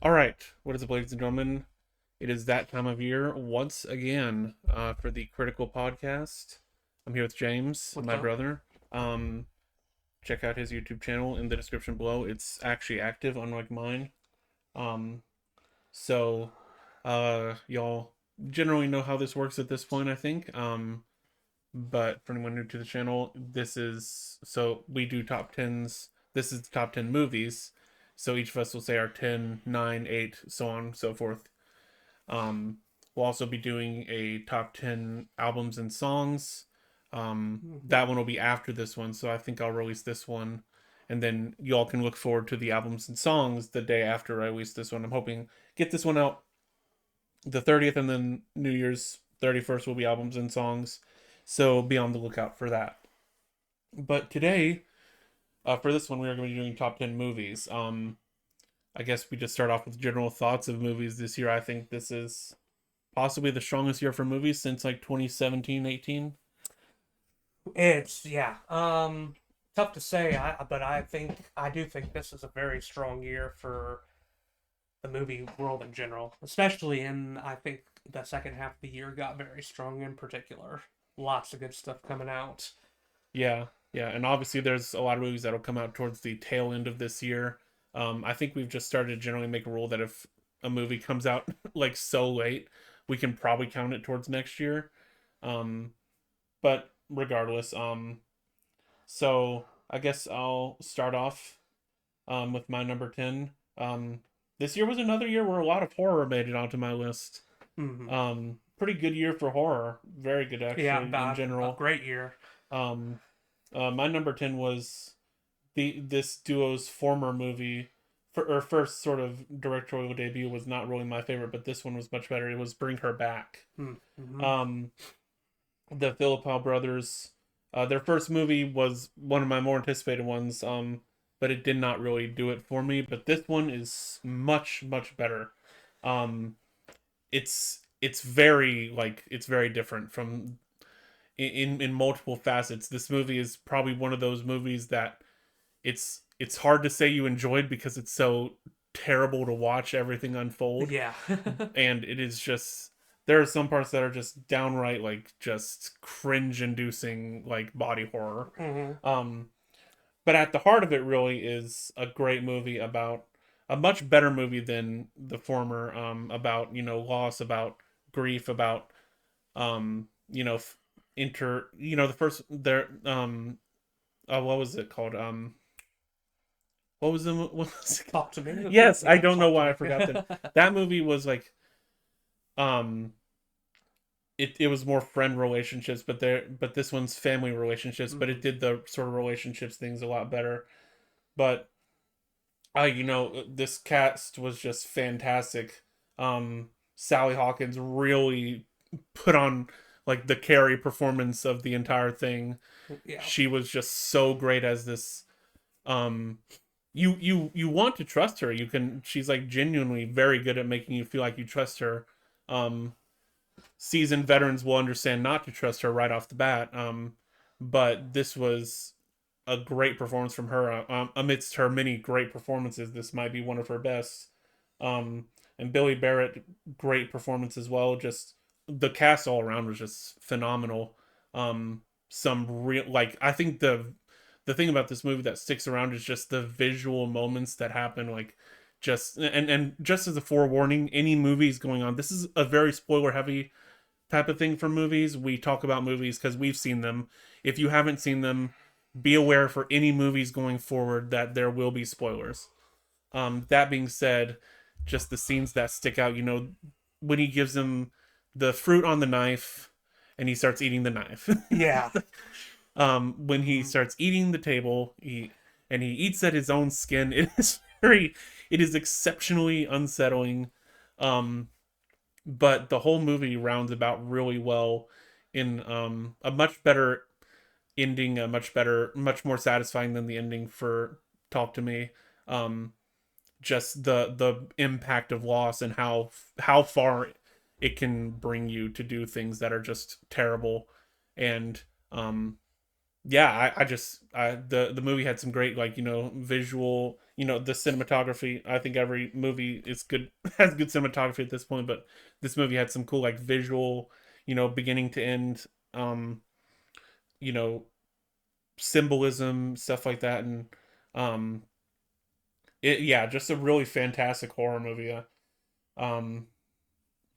All right, what is it, ladies and gentlemen? It is that time of year once again for the Critical Podcast. I'm here with James, What's my up? brother. Um, Check out his YouTube channel in the description below. It's actually active, unlike mine. Um, so y'all generally know how this works at this point, I think. But for anyone new to the channel, we do top tens. This is the top 10 movies. So each of us will say our 10, 9, 8, so on and so forth. Um, we'll also be doing a top 10 albums and songs. That Hmm. one will be after this one, so I think I'll release this one. And then y'all can look forward to the albums and songs the day after I release this one. I'm hoping get this one out the 30th, and then New Year's 31st will be albums and songs. So be on the lookout for that. But today, for this one, we are going to be doing top 10 movies. I guess we just start off with general thoughts of movies this year. I think this is possibly the strongest year for movies since like 2017, 18. It's tough to say. But I do think this is a very strong year for the movie world in general, especially in I think the second half of the year got very strong in particular. Lots of good stuff coming out. Yeah, yeah, and obviously there's a lot of movies that'll come out towards the tail end of this year. I think we've just started to generally make a rule that if a movie comes out like so late, we can probably count it towards next year. Um, but regardless, so I guess I'll start off with my number 10. This year was another year where a lot of horror made it onto my list. Hmm. Pretty good year for horror. Very good, Yeah, actually, in bad, a general. great year. Um, my number 10 was this duo's former movie. Or first sort of directorial debut was not really my favorite, but this one was much better. It was Bring Her Back. Mm-hmm. Um, the Philippou brothers. Their first movie was one of my more anticipated ones, but it did not really do it for me. But this one is much much better. Um, it's very it's very different from in multiple facets. This movie is probably one of those movies that it's hard to say you enjoyed because it's so terrible to watch everything unfold, Yeah. and it is just there are some parts that are just downright just cringe inducing body horror. Hmm. um but at the heart of it really is a great movie about a much better movie than the former, about loss, about grief, about you know the first there what was it called, what was it called? Talk to me. Yes, I Yeah, don't know talk to why I me. forgot that movie was um it was more friend relationships, but this one's family relationships, but it Hmm. did the sort of relationships things a lot better. But this cast was just fantastic. Sally Hawkins really put on the Carrie performance of the entire thing. Yeah. She was just so great as this. um you want to trust her. She's like genuinely very good at making you feel like you trust her. Seasoned veterans will understand not to trust her right off the bat. But this was a great performance from her. Amidst her many great performances, this might be one of her best. And Billy Barrett, great performance as well. Just the cast all around was just phenomenal. Some real I think the thing about this movie that sticks around is just the visual moments that happen. And just as a forewarning, any movies going on, this is a very spoiler heavy type of thing for movies. We talk about movies because we've seen them. If you haven't seen them, be aware for any movies going forward that there will be spoilers. That being said, just the scenes that stick out, when he gives him the fruit on the knife and he starts eating the knife. Yeah. When he Mhm. starts eating the table, he eats at his own skin. It is exceptionally unsettling. Um, but the whole movie rounds about really well in a much better ending, much more satisfying than the ending for Talk to Me. Um, just the impact of loss and how far it can bring you to do things that are just terrible. And yeah, the movie had some great, like, visual, the cinematography. I think every movie is good has good cinematography at this point, but this movie had some cool, like, visual, beginning to end, um, you know, symbolism, stuff like that, and um, yeah, just a really fantastic horror movie. Um,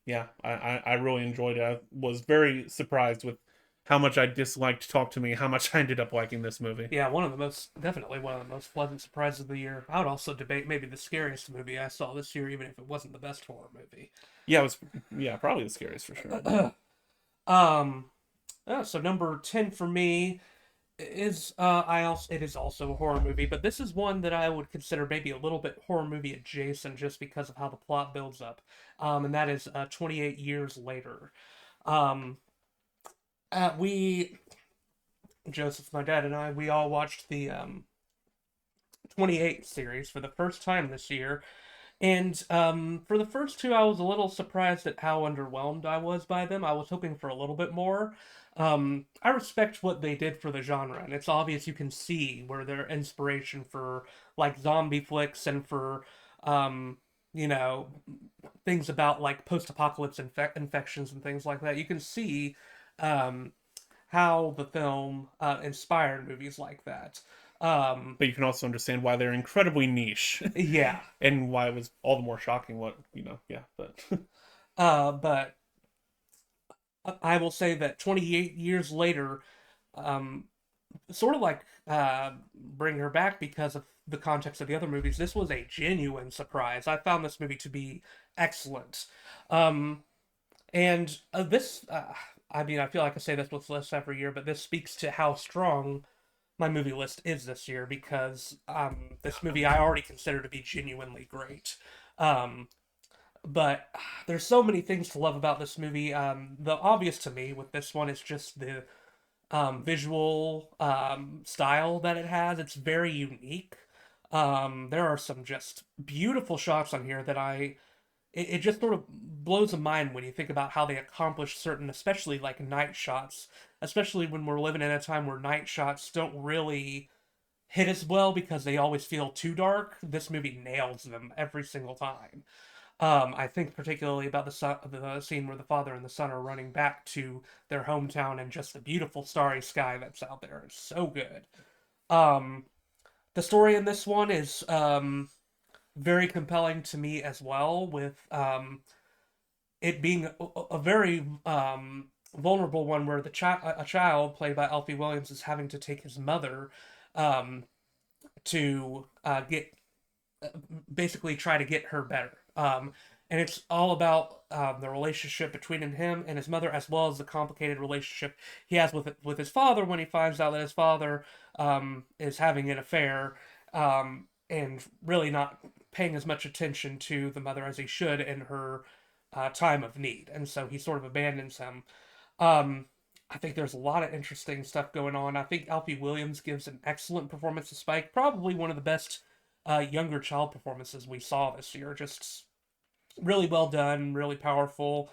yeah, I really enjoyed it. I was very surprised with how much I disliked Talk to Me, how much I ended up liking this movie. Yeah, definitely one of the most pleasant surprises of the year. I would also debate maybe the scariest movie I saw this year, even if it wasn't the best horror movie. Yeah, it was, yeah, probably the scariest for sure. But um, so number 10 for me is it is also a horror movie, but this is one that I would consider maybe a little bit horror movie adjacent just because of how the plot builds up. And that is 28 years later. Um, we Joseph, my dad and I, we all watched the 28 series for the first time this year. And for the first two, I was a little surprised at how underwhelmed I was by them. I was hoping for a little bit more. I respect what they did for the genre, and it's obvious you can see where their inspiration for like zombie flicks and for um, you know things about like post-apocalypse infections and things like that. You can see um, how the film inspired movies like that. Um, you can also understand why they're incredibly niche, yeah, and why it was all the more shocking. What yeah, but but I will say that 28 years later, um, sort of like bring her back because of the context of the other movies. This was a genuine surprise. I found this movie to be excellent, um, and this. I mean, I feel like I say this with lists every year, but this speaks to how strong my movie list is this year because this movie I already consider to be genuinely great. Um, but there's so many things to love about this movie. The obvious to me with this one is just the visual style that it has. It's very unique. There are some just beautiful shots on here that it just sort of blows a mind when you think about how they accomplish certain, especially like night shots, especially when we're living in a time where night shots don't really hit as well because they always feel too dark. This movie nails them every single time. I think particularly about the scene where the father and the son are running back to their hometown and just the beautiful starry sky that's out there. It's so good. Um, the story in this one is very compelling to me as well, with it being a very vulnerable one where a child played by Alfie Williams is having to take his mother um, to get basically try to get her better. And it's all about the relationship between him and his mother, as well as the complicated relationship he has with his father when he finds out that his father is having an affair and really not paying as much attention to the mother as he should in her time of need, and so he sort of abandons him. Um, I think there's a lot of interesting stuff going on. I think Alfie Williams gives an excellent performance to Spike, probably one of the best younger child performances we saw this year. Just really well done, really powerful,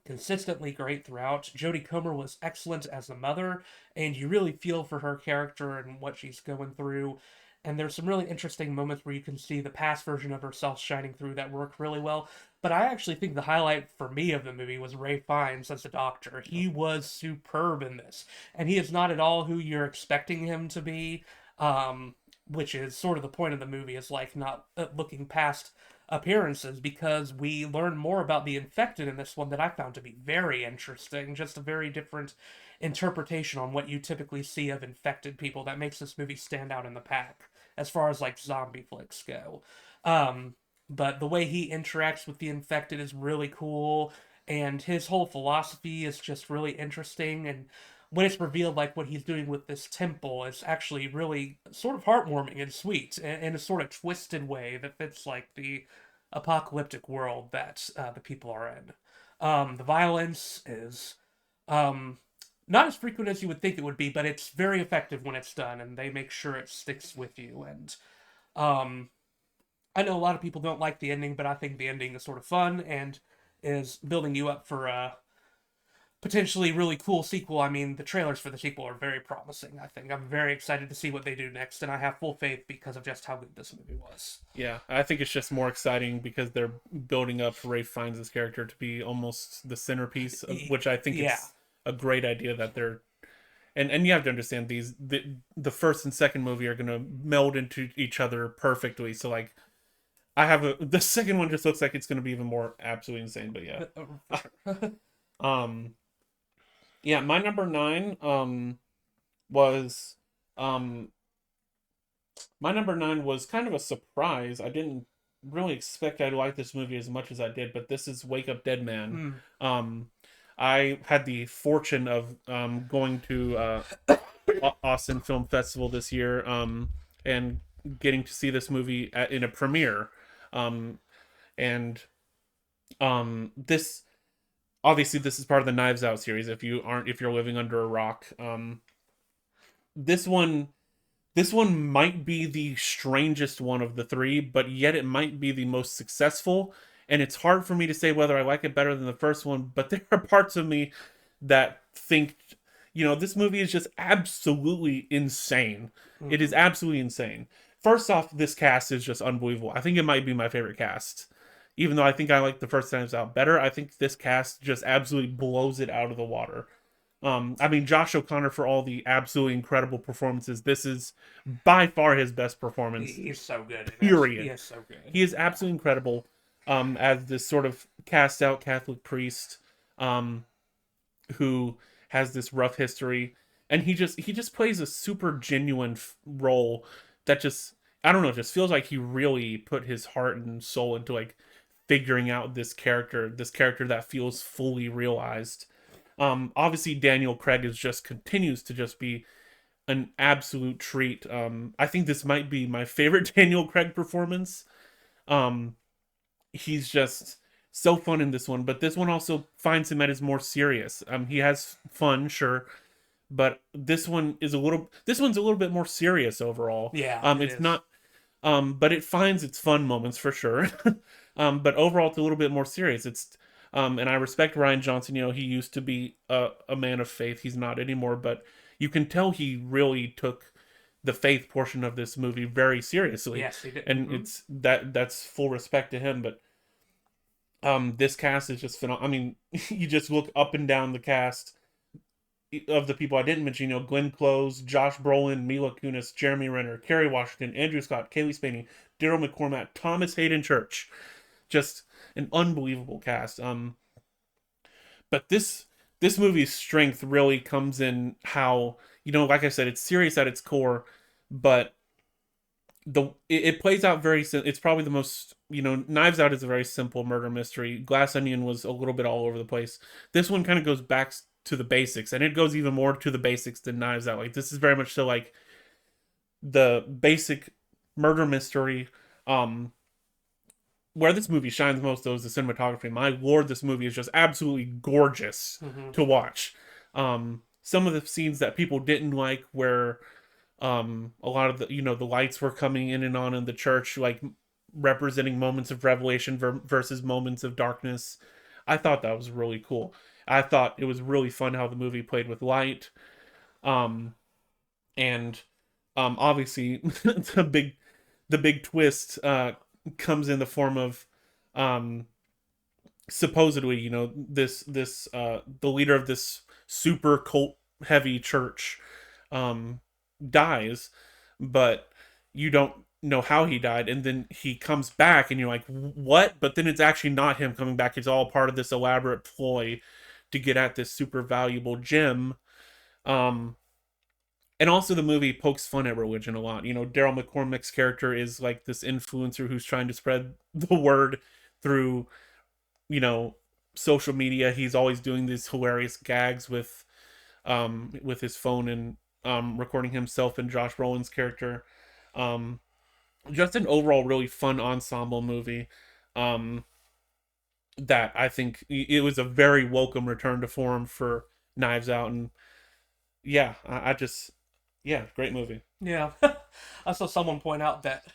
consistently great throughout. Jodie Comer was excellent as the mother, and you really feel for her character and what she's going through. And there's some really interesting moments where you can see the past version of herself shining through that work really well. But I actually think the highlight for me of the movie was Ray Fiennes as the doctor. He was superb in this, and he is not at all who you're expecting him to be. Which is sort of the point of the movie, is like not looking past appearances because we learn more about the infected in this one that I found to be very interesting. Just a very different interpretation on what you typically see of infected people that makes this movie stand out in the pack as far as like zombie flicks go. Um, but the way he interacts with the infected is really cool, and his whole philosophy is just really interesting. And when it's revealed like what he's doing with this temple is actually really sort of heartwarming and sweet in a sort of twisted way that fits like the apocalyptic world that the people are in. The violence is um, not as frequent as you would think it would be, but it's very effective when it's done, and they make sure it sticks with you. And um, I know a lot of people don't like the ending, but I think the ending is sort of fun and is building you up for potentially really cool sequel. I mean, the trailers for the sequel are very promising. I think I'm very excited to see what they do next, and I have full faith because of just how good this movie was. Yeah, I think it's just more exciting because they're building up Ray Fiennes' character to be almost the centerpiece of which I think Yeah, it's a great idea that they're and you have to understand the first and second movie are going to meld into each other perfectly. So like I have a the second one just looks like it's going to be even more absolutely insane, but yeah. for sure. Um yeah, my number 9 was um my number 9 was kind of a surprise. I didn't really expect I'd like this movie as much as I did, but this is Wake Up Dead Man. Hmm. Um, I had the fortune of going to Austin Film Festival this year and getting to see this movie in a premiere. Um, and this obviously this is part of the Knives Out series. If you're living under a rock, this one this one might be the strangest one of the three, but yet it might be the most successful. And it's hard for me to say whether I like it better than the first one, but there are parts of me that think, this movie is just absolutely insane. It is Hmm. absolutely insane. First off, this cast is just unbelievable. I think it might be my favorite cast. Even though I think I like the first Times Out better, I think this cast just absolutely blows it out of the water. I mean, Josh O'Connor for all the absolutely incredible performances. This is by far his best performance. He's so good in it. He Period. is so good. He is Yeah. absolutely incredible. As this sort of cast out Catholic priest, um, who has this rough history, and he just plays a super genuine role that just I don't know, just feels like he really put his heart and soul into like figuring out this character that feels fully realized. Obviously Daniel Craig is just continues to just be an absolute treat. I think this might be my favorite Daniel Craig performance. Um, he's just so fun in this one, but this one also finds him at his more serious. He has fun, sure, but this one's a little bit more serious overall. Yeah, it It's is. not but it finds its fun moments for sure. But overall, it's a little bit more serious. And I respect Ryan Johnson. He used to be a man of faith. He's not anymore, but you can tell he really took the faith portion of this movie very seriously, Yes, he did. and Hmm. that's full respect to him. But this cast is just phenomenal. I mean, you just look up and down the cast of the people I didn't mention, Glenn Close, Josh Brolin, Mila Kunis, Jeremy Renner, Kerry Washington, Andrew Scott, Kaylee Spaney, Daryl McCormack, Thomas Hayden Church. Just an unbelievable cast. But this movie's strength really comes in how, like I said, it's serious at its core, but it plays out it's probably the most, Knives Out is a very simple murder mystery. Glass Onion was a little bit all over the place. This one kind of goes back to the basics, and it goes even more to the basics than Knives Out. Like this is very much so like the basic murder mystery. Where this movie shines most though is the cinematography. My lord, this movie is just absolutely gorgeous Hmm. to watch. Some of the scenes that people didn't like where a lot of the lights were coming in and on in the church, like representing moments of revelation versus moments of darkness. I thought that was really cool. I thought it was really fun how the movie played with light. um and Obviously the big twist comes in the form of um supposedly, the leader of this super cult heavy church um dies, but you don't know how he died, and then he comes back and you're like, what? But then it's actually not him coming back. It's all part of this elaborate ploy to get at this super valuable gem. um and also the movie pokes fun at religion a lot. Daryl McCormack's character is like this influencer who's trying to spread the word through, you know social media. He's always doing these hilarious gags with his phone and recording himself and Josh Brolin's character. um just an overall really fun ensemble movie, um that I think it was a very welcome return to form for Knives Out. And yeah, I just, yeah, great movie. Yeah. I saw someone point out that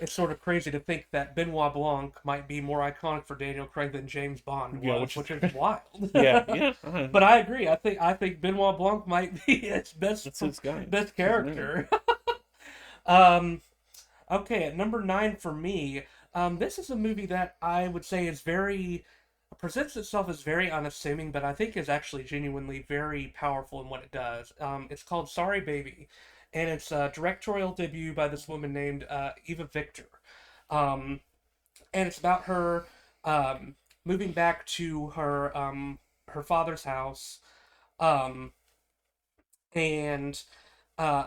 it's sort of crazy to think that Benoit Blanc might be more iconic for Daniel Craig than James Bond Yeah, was, which is which is wild. yeah, yeah. But I agree. I think Benoit Blanc might be its That's his guy. best That's his man. character. um, okay, at number nine for me, this is a movie that I would say is very presents itself as very unassuming, but I think is actually genuinely very powerful in what it does. It's called Sorry Baby, and it's a directorial debut by this woman named Eva Victor. Um, and it's about her moving back to her father's house, um, and uh,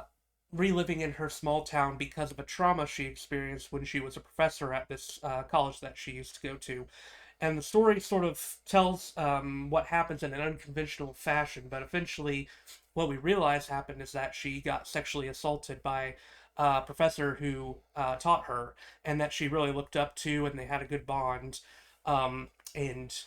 reliving in her small town because of a trauma she experienced when she was a professor at this college that she used to go to. And the story sort of tells what happens in an unconventional fashion, but eventually, what we realize happened is that she got sexually assaulted by a professor who taught her, and that she really looked up to, and they had a good bond. And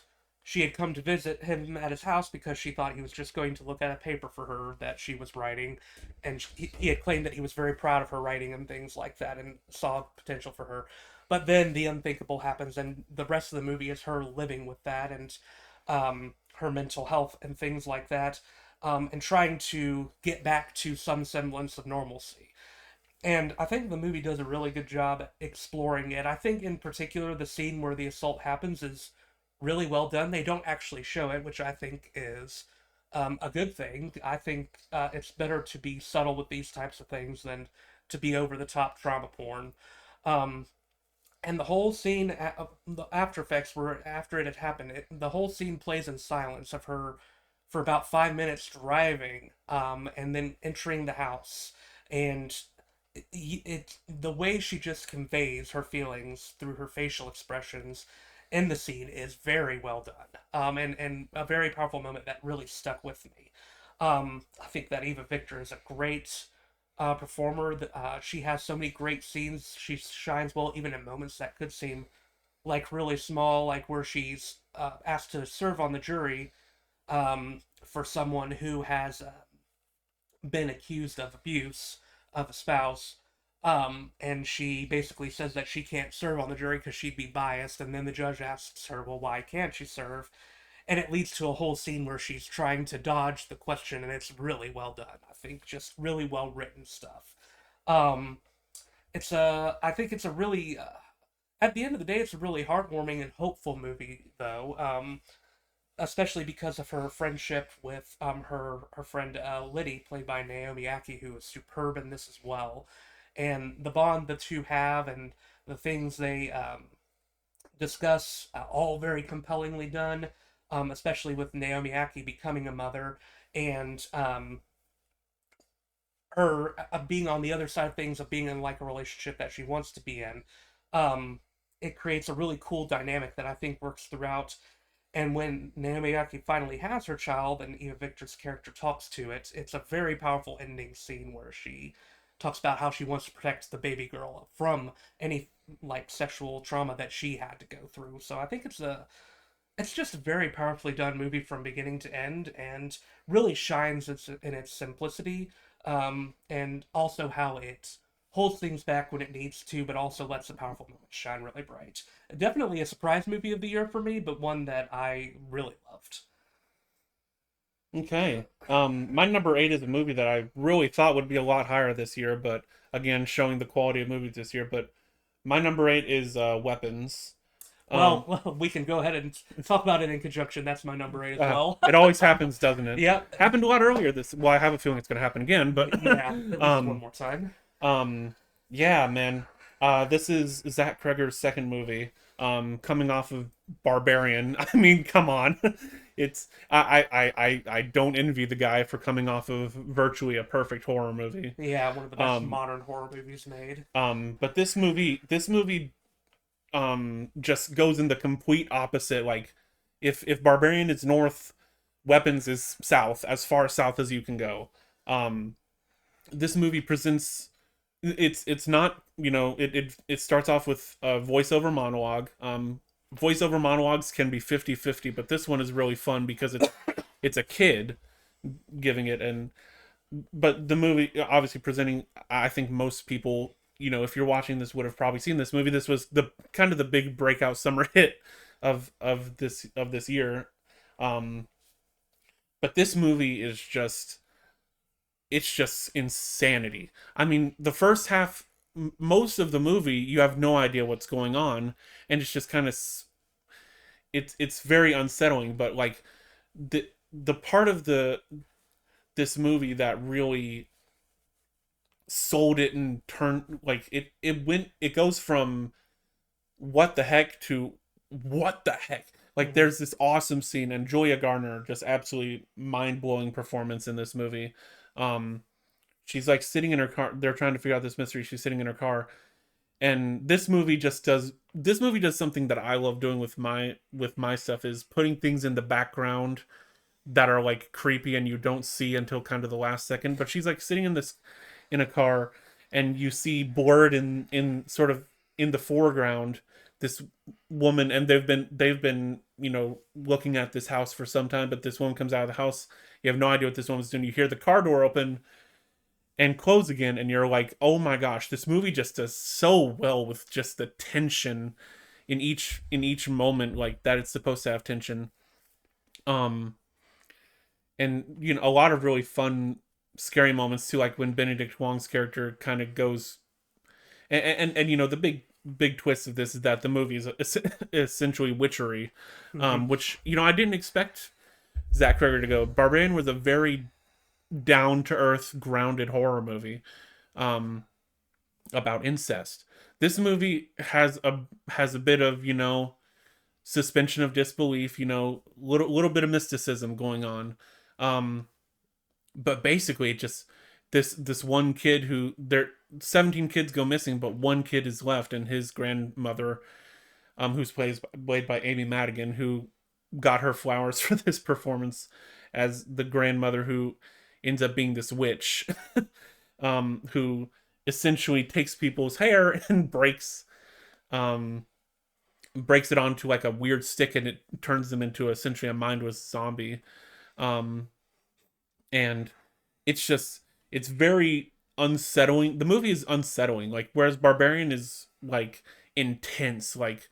she had come to visit him at his house because she thought he was just going to look at a paper for her that she was writing, and he had claimed that he was very proud of her writing and things like that, and saw potential for her. But then the unthinkable happens, and the rest of the movie is her living with that and her mental health and things like that, and trying to get back to some semblance of normalcy. And I think the movie does a really good job at exploring it. I think, in particular, the scene where the assault happens is really well done. They don't actually show it, which I think is a good thing. I think it's better to be subtle with these types of things than to be over the top trauma porn. Um, and the whole scene, the after effects were after it had happened. The whole scene plays in silence of her for about 5 minutes driving, and then entering the house, and the way she just conveys her feelings through her facial expressions in the scene is very well done, and a very powerful moment that really stuck with me. I think that Eva Victor is a great performer. She has so many great scenes. She shines well even in moments that could seem like really small, like where she's asked to serve on the jury for someone who has been accused of abuse of a spouse. And she basically says that she can't serve on the jury because she'd be biased. And then the judge asks her, well, why can't she serve? And it leads to a whole scene where she's trying to dodge the question, and it's really well done. I think just really well written stuff. Um, I think it's a really, at the end of the day, it's a really heartwarming and hopeful movie, though. Especially because of her friendship with her friend Liddy, played by Naomi Aki, who is superb in this as well, and the bond the two have and the things they discuss, all very compellingly done. Especially with Naomi Aki becoming a mother and her being on the other side of things of being in like a relationship that she wants to be in. Um, it creates a really cool dynamic that I think works throughout. And when Naomi Aki finally has her child and Eva Victor's character talks to it, it's a very powerful ending scene where she talks about how she wants to protect the baby girl from any like sexual trauma that she had to go through. So I think it's just a very powerfully done movie from beginning to end, and really shines in its simplicity, and also how it holds things back when it needs to, but also lets the powerful moments shine really bright. Definitely a surprise movie of the year for me, but one that I really loved. Okay. My number eight is a movie that I really thought would be a lot higher this year, but again, showing the quality of movies this year. But my number eight is Weapons. Um, Well, we can go ahead and talk about it in conjunction. That's my number eight as well. it always happens, doesn't it? Yep. Happened a lot earlier this. Well, I have a feeling it's going to happen again, but Yeah, at least one um, more time. um, yeah, man. This is Zach Kreger's second movie. Coming off of Barbarian. I mean, come on. It's I don't envy the guy for coming off of virtually a perfect horror movie. Yeah, one of the best Um, modern horror movies made. but this movie just goes in the complete opposite. Like, if Barbarian is north, Weapons is south, as far south as you can go. Um, this movie presents it's not, it starts off with a voiceover monologue. Voiceover monologues can be 50-50, but this one is really fun because it's a kid giving it. And but the movie obviously presenting, I think most people if you're watching this, would have probably seen this movie. This was the kind of the big breakout summer hit of this year. Um, but this movie is just it's just insanity. I mean, the first half, most of the movie, you have no idea what's going on, and it's just kind of it's very unsettling. But like the part of the this movie that really sold it and turned like it goes from what the heck to what the heck. Like Hmm. there's this awesome scene and Julia Garner just absolutely mind-blowing performance in this movie. Um she's like sitting in her car, they're trying to figure out this mystery, she's sitting in her car, and this movie does something that I love doing with my stuff, is putting things in the background that are like creepy and you don't see until kind of the last second. But she's like sitting in a car, and you see blurred in sort of in the foreground this woman, and they've been looking at this house for some time. But this woman comes out of the house, you have no idea what this woman's doing. You hear the car door open and close again, and you're like, oh my gosh, this movie just does so well with just the tension in each moment, like that it's supposed to have tension. um and a lot of really fun scary moments too, like when Benedict Wong's character kind of goes, and the big twist of this is that the movie is essentially witchery, Hmm. which I didn't expect Zach Cregger to go. Barbarian was a very down to earth, grounded horror movie, um, about incest. This movie has a bit of suspension of disbelief, little bit of mysticism going on. But basically it just this one kid, who there 17 kids go missing, but one kid is left, and his grandmother, who's played by Amy Madigan, who got her flowers for this performance as the grandmother, who ends up being this witch, who essentially takes people's hair and breaks it onto like a weird stick, and it turns them into essentially a mindless zombie. um and it's very unsettling. The movie is unsettling, like whereas Barbarian is like intense. Like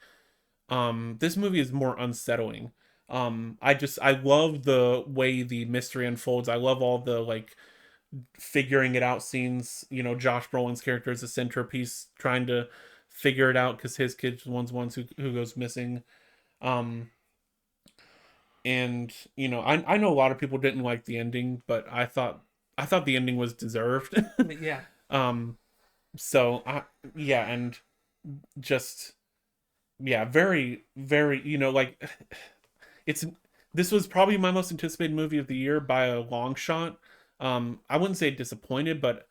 this movie is more unsettling. I love the way the mystery unfolds. I love all the like figuring it out scenes. Josh Brolin's character is a centerpiece, trying to figure it out because his kid's ones who goes missing. um and I know a lot of people didn't like the ending, but I thought the ending was deserved. Yeah. um so yeah, and just yeah, very very like it's this was probably my most anticipated movie of the year by a long shot. I wouldn't say disappointed, but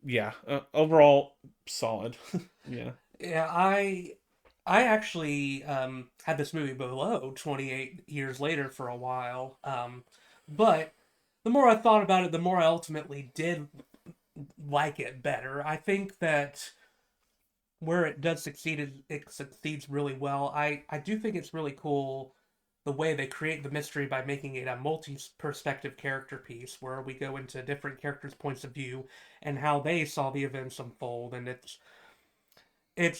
yeah, overall solid. Yeah. Yeah, I actually had this movie below 28 years later for a while. But the more I thought about it, the more I ultimately did like it better. I think that where it does succeed, it succeeds really well. I do think it's really cool the way they create the mystery by making it a multi-perspective character piece where we go into different characters' points of view and how they saw the events unfold, and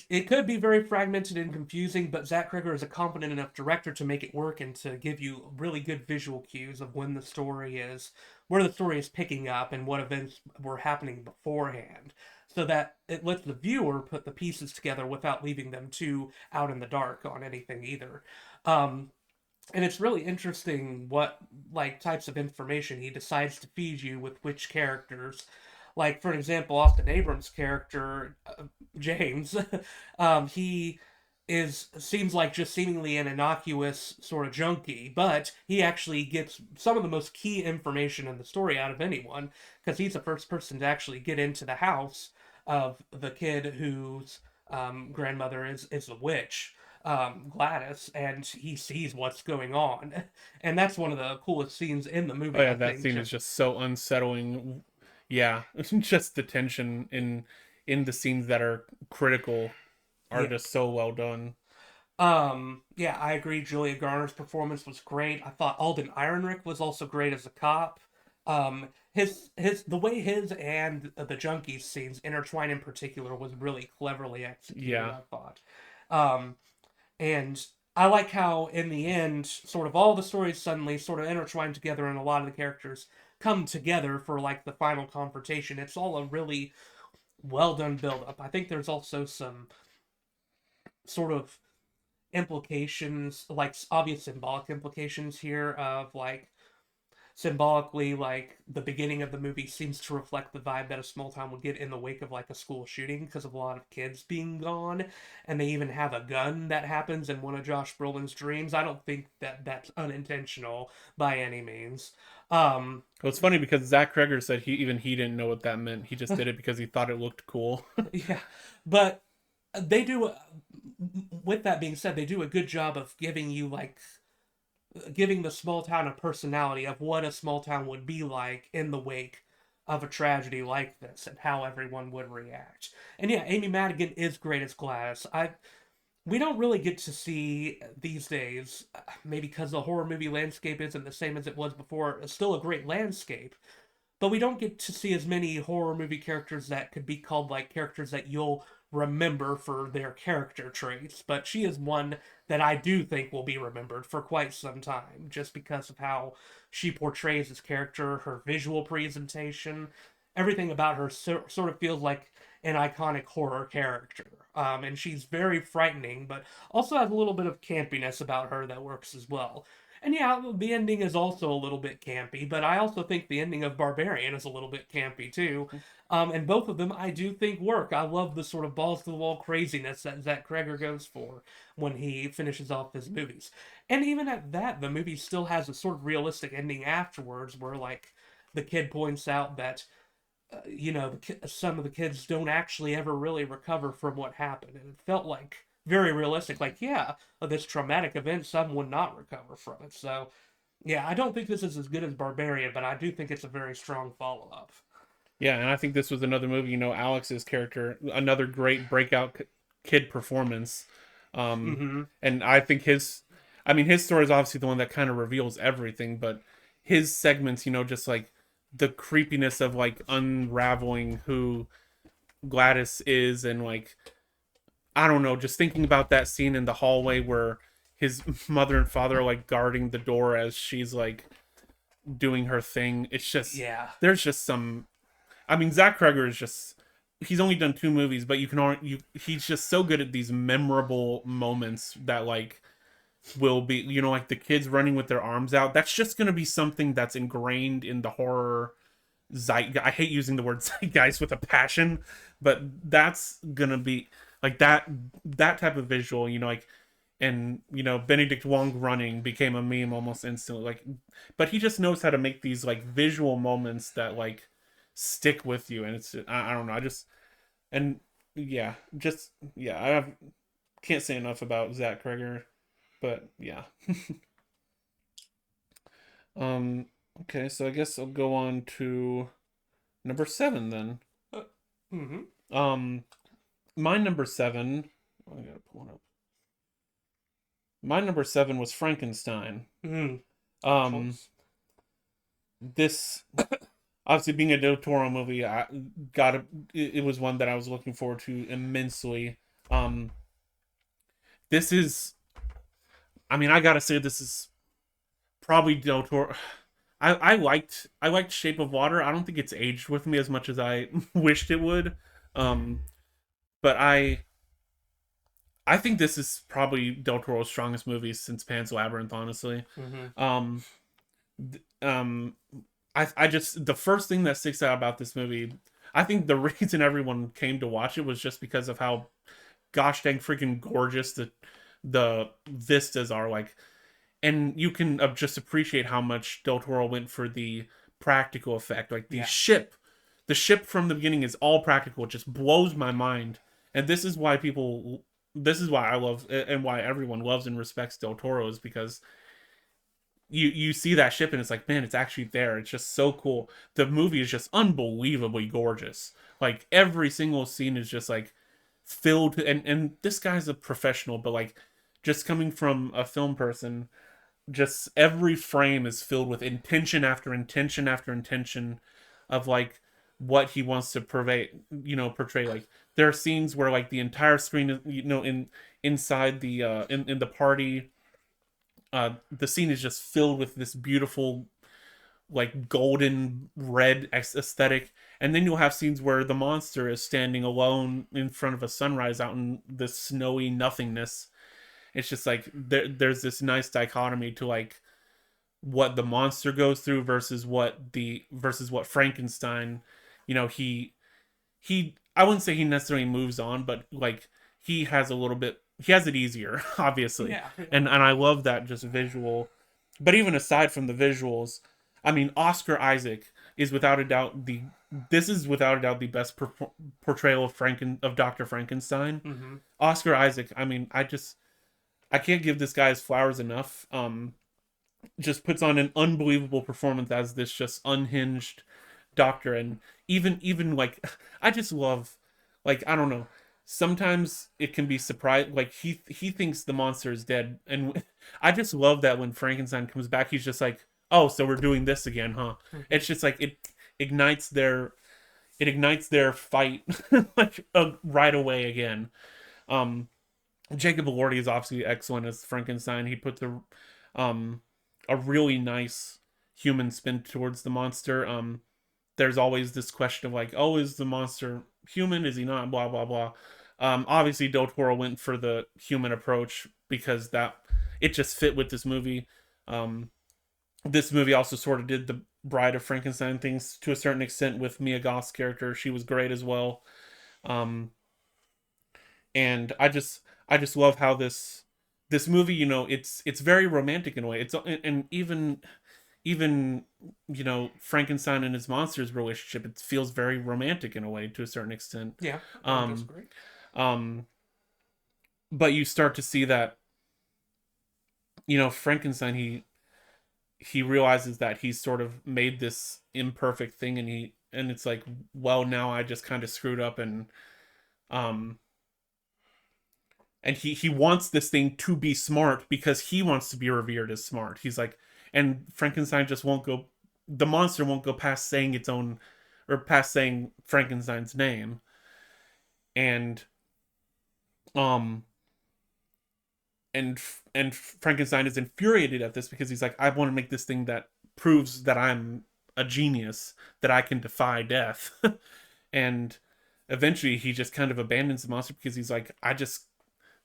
it could be very fragmented and confusing, but Zach Cregger is a competent enough director to make it work and to give you really good visual cues of when the story is where the story is picking up and what events were happening beforehand, so that it lets the viewer put the pieces together without leaving them too out in the dark on anything either. Um, and it's really interesting what like types of information he decides to feed you with which characters. Like for example, Austin Abrams' character James, he is seems like just seemingly an innocuous sort of junkie, but he actually gets some of the most key information in the story out of anyone because he's the first person to actually get into the house of the kid whose grandmother is a witch, Gladys, and he sees what's going on, and that's one of the coolest scenes in the Oh movie, yeah, I that think. scene is Just just so unsettling. Yeah, just the tension in the scenes that are critical are yeah. just so well done. Yeah, I agree. Julia Garner's performance was great. I thought Alden Ehrenreich was also great as a cop. His the way his and the junkies scenes intertwine in particular was really cleverly executed, Yeah. I thought. Um, and I like how in the end, sort of all the stories suddenly sort of intertwine together, and a lot of the characters come together for like the final confrontation. It's all a really well done build up. I think there's also some sort of implications, like obvious symbolic implications here of like symbolically, like the beginning of the movie seems to reflect the vibe that a small town would get in the wake of like a school shooting because of a lot of kids being gone, and they even have a gun that happens in one of Josh Brolin's dreams. I don't think that that's unintentional by any means. um Well, it's funny because Zach Kreger said he didn't know what that meant. He just did it because he thought it looked cool. yeah, but they do, with that being said, they do a good job of giving you like giving the small town a personality of what a small town would be like in the wake of a tragedy like this and how everyone would react. And yeah, Amy Madigan is great as Gladys. I We don't really get to see these days, maybe because the horror movie landscape isn't the same as it was before. It's still a great landscape, but we don't get to see as many horror movie characters that could be called like characters that you'll remember for their character traits. But she is one that I do think will be remembered for quite some time, just because of how she portrays this character, her visual presentation, everything about her sort of feels like an iconic horror character. And she's very frightening, but also has a little bit of campiness about her that works as well. And yeah, the ending is also a little bit campy, but I also think the ending of Barbarian is a little bit campy too. And both of them I do think work. I love the sort of balls to the wall craziness that Zach Kreger goes for when he finishes off his movies. And even at that, the movie still has a sort of realistic ending afterwards where, like, the kid points out that some of the kids don't actually ever really recover from what happened, and it felt like very realistic. Like, yeah, this traumatic event, some would not recover from it. So, yeah, I don't think this is as good as Barbarian, but I do think it's a very strong follow up. Yeah, and I think this was another movie. Alex's character, another great breakout kid performance. Um, Mm-hmm. and I think his story is obviously the one that kind of reveals everything, but his segments, just like the creepiness of like unraveling who Gladys is, and like I don't know, just thinking about that scene in the hallway where his mother and father are like guarding the door as she's like doing her thing. It's just Yeah, there's just some. I mean, Zach Kreger is just he's only done two movies, but he's just so good at these memorable moments that like will be like the kids running with their arms out. That's just gonna be something that's ingrained in the horror I hate using the word zeitgeist with a passion, but that's gonna be like that type of visual, like and Benedict Wong running became a meme almost instantly. Like, but he just knows how to make these like visual moments that like stick with you, and it's I don't know, I just and yeah, just yeah, can't say enough about Zach Kreger, but yeah. um, okay, so I guess I'll go on to number 7 then. mm-hmm. Um, my number 7. I gotta pull it up. My number 7 was Frankenstein. Mm. Good Um, choice. this obviously being a Del Toro movie, it was one that I was looking forward to immensely. Um, this is, I mean, I gotta say, this is probably Del Toro. I liked Shape of Water. I don't think it's aged with me as much as I wished it would. Um, but I think this is probably Del Toro's strongest movie since Pan's Labyrinth, honestly. Mm-hmm. Um, um, I just the first thing that sticks out about this movie, I think the reason everyone came to watch it was just because of how gosh dang freaking gorgeous the vistas are, like, and you can just appreciate how much Del Toro went for the practical effect. Like Yeah. the ship from the beginning is all practical. It just blows my mind, and this is why I love and why everyone loves and respects Del Toro, is because you see that ship and it's like, man, it's actually there. It's just so cool. The movie is just unbelievably gorgeous. Like every single scene is just like filled, and this guy's a professional, but like just coming from a film person, just every frame is filled with intention after intention after intention of like what he wants to portray. Like there are scenes where like the entire screen is, inside in the party, the scene is just filled with this beautiful like golden red aesthetic, and then you'll have scenes where the monster is standing alone in front of a sunrise out in the snowy nothingness. It's just like there's this nice dichotomy to like what the monster goes through versus what Frankenstein, he I wouldn't say he necessarily moves on, but like he has it easier, obviously. Yeah, yeah. And I love that just visual. But even aside from the visuals, I mean Oscar Isaac is without a doubt the this is without a doubt the best portrayal of Dr. Frankenstein. Mm-hmm. Oscar Isaac, I mean, I can't give this guy his flowers enough. Just puts on an unbelievable performance as this just unhinged doctor, and even like I just love, like, I don't know, sometimes it can be surprised, like he thinks the monster is dead, and I just love that when Frankenstein comes back he's just like, oh, so we're doing this again, huh? Mm-hmm. It's just like ignites their it ignites their fight like right away again. um Jacob Elordi is obviously excellent as Frankenstein. He puts um a really nice human spin towards the monster. There's always this question of like, oh, is the monster human? Is he not? Blah blah blah. Obviously, Del Toro went for the human approach because that it just fit with this movie. Um, this movie also sort of did the Bride of Frankenstein things to a certain extent with Mia Goth's character. She was great as well. Um, and I just love how this movie, it's very romantic in a way. And even Frankenstein and his monsters relationship, it feels very romantic in a way to a certain extent. Yeah, I don't um disagree. um but you start to see that Frankenstein, he realizes that he's sort of made this imperfect thing, and it's like, well, now I just kind of screwed up, um and he wants this thing to be smart because he wants to be revered as smart. He's like, and Frankenstein just won't go. The monster won't go past saying its own, or past saying Frankenstein's name, and um and and Frankenstein is infuriated at this because he's like, I want to make this thing that proves that I'm a genius, that I can defy death, and eventually he just kind of abandons the monster because he's like,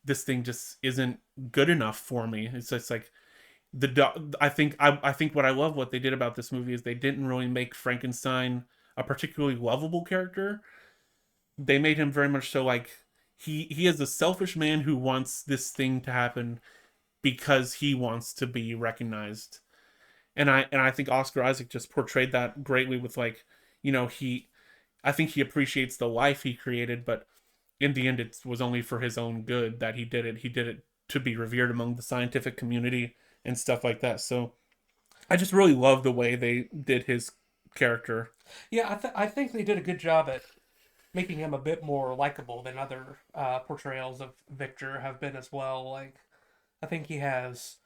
this thing just isn't good enough for me. It's just like I think what I love what they did about this movie is they didn't really make Frankenstein a particularly lovable character. They made him very much so like he is a selfish man who wants this thing to happen because he wants to be recognized. And I think Oscar Isaac just portrayed that greatly with like, he I think he appreciates the life he created, but in the end it was only for his own good that he did it. He did it to be revered among the scientific community and stuff like that. So I just really love the way they did his character. Yeah, I think they did a good job at making him a bit more likable than other portrayals of Victor have been as well. Like, I think he has,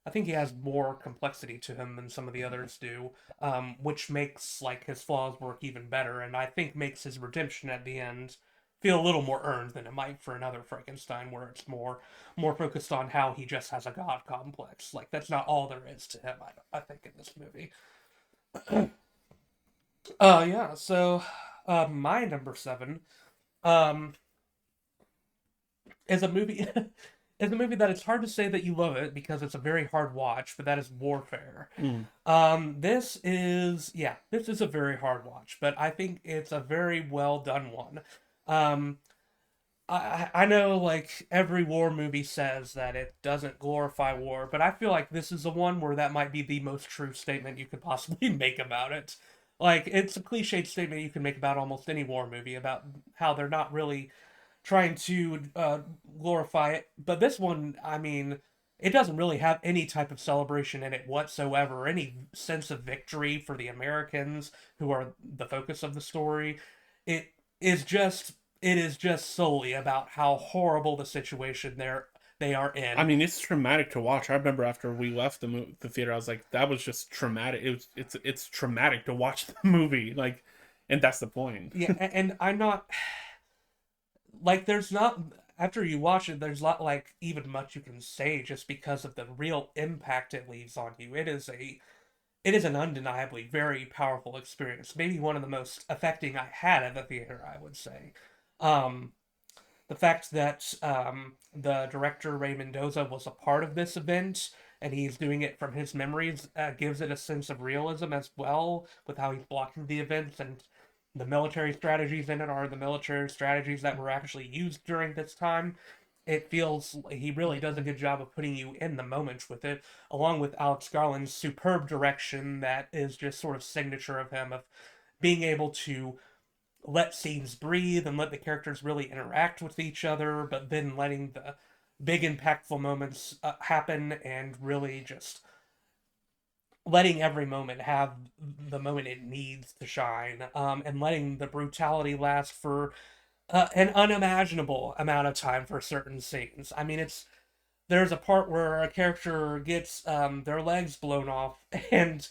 I think he has more complexity to him than some of the others do, which makes like his flaws work even better, and I think makes his redemption at the end feel a little more earned than it might for another Frankenstein, where it's more focused on how he just has a god complex. Like that's not all there is to him. I think in this movie. Yeah. So, my number seven, um, is a movie. Is a movie that it's hard to say that you love it because it's a very hard watch, but that is Warfare. Mm. This is a very hard watch, but I think it's a very well done one. Um, I know like every war movie says that it doesn't glorify war, but I feel like this is the one where that might be the most true statement you could possibly make about it. Like it's a cliched statement you can make about almost any war movie about how they're not really trying to glorify it, but this one, I mean, it doesn't really have any type of celebration in it whatsoever, any sense of victory for the Americans who are the focus of the story. It is just it is just solely about how horrible the situation they are I in. mean, it's traumatic to watch. I remember after we left the theater, I was like, that was just traumatic. It's traumatic to watch the movie, like, and that's the point. Yeah, and I'm not like there's not after you watch it, there's not like even much you can say just because of the real impact it leaves on you. It is an undeniably very powerful experience. Maybe one of the most affecting I had at the theater, I would say. Um, the fact that the director Ray Mendoza was a part of this event and he's doing it from his memories gives it a sense of realism as well with how he's blocking the events, and the military strategies in it are the military strategies that were actually used during this time. It feels he really does a good job of putting you in the moment with it, along with Alex Garland's superb direction that is just sort of signature of him, of being able to let scenes breathe and let the characters really interact with each other, but then letting the big impactful moments happen and really just letting every moment have the moment it needs to shine, and letting the brutality last for an unimaginable amount of time for certain scenes. I mean, it's there's a part where a character gets their legs blown off, and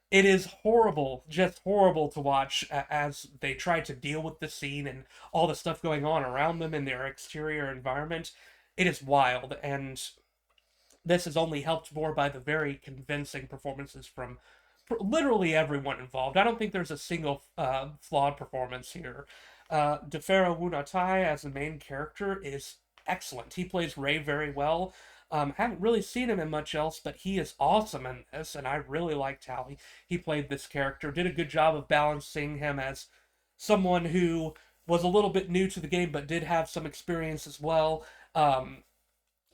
it is horrible, just horrible to watch as they try to deal with the scene and all the stuff going on around them in their exterior environment. It is wild, and this is only helped more by the very convincing performances from literally everyone involved. I don't think there's a single flawed performance here. DeFero Wunatai as the main character is excellent. He plays Ray very well. Haven't really seen him in much else, but he is awesome in this, and I really liked how he played this character. Did a good job of balancing him as someone who was a little bit new to the game, but did have some experience as well.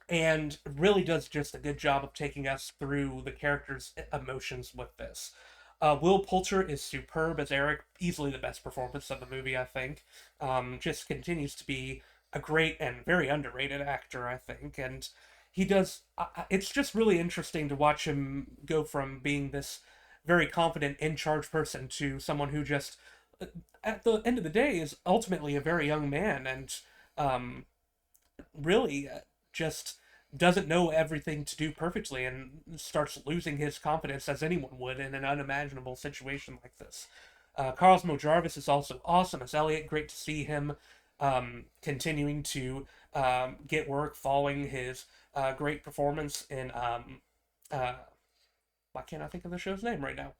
And really does just a good job of taking us through the character's emotions with this. Will Poulter is superb as Eric, easily the best performance of the movie, I think. Just continues to be a great and very underrated actor, I think. And he does, it's just really interesting to watch him go from being this very confident, in charge person to someone who just, at the end of the day, is ultimately a very young man and um, really just doesn't know everything to do perfectly and starts losing his confidence as anyone would in an unimaginable situation like this. Cosmo Jarvis is also awesome as Elliot. Great to see him continuing to get work following his great performance in. Uh, why can't I think of the show's name right now?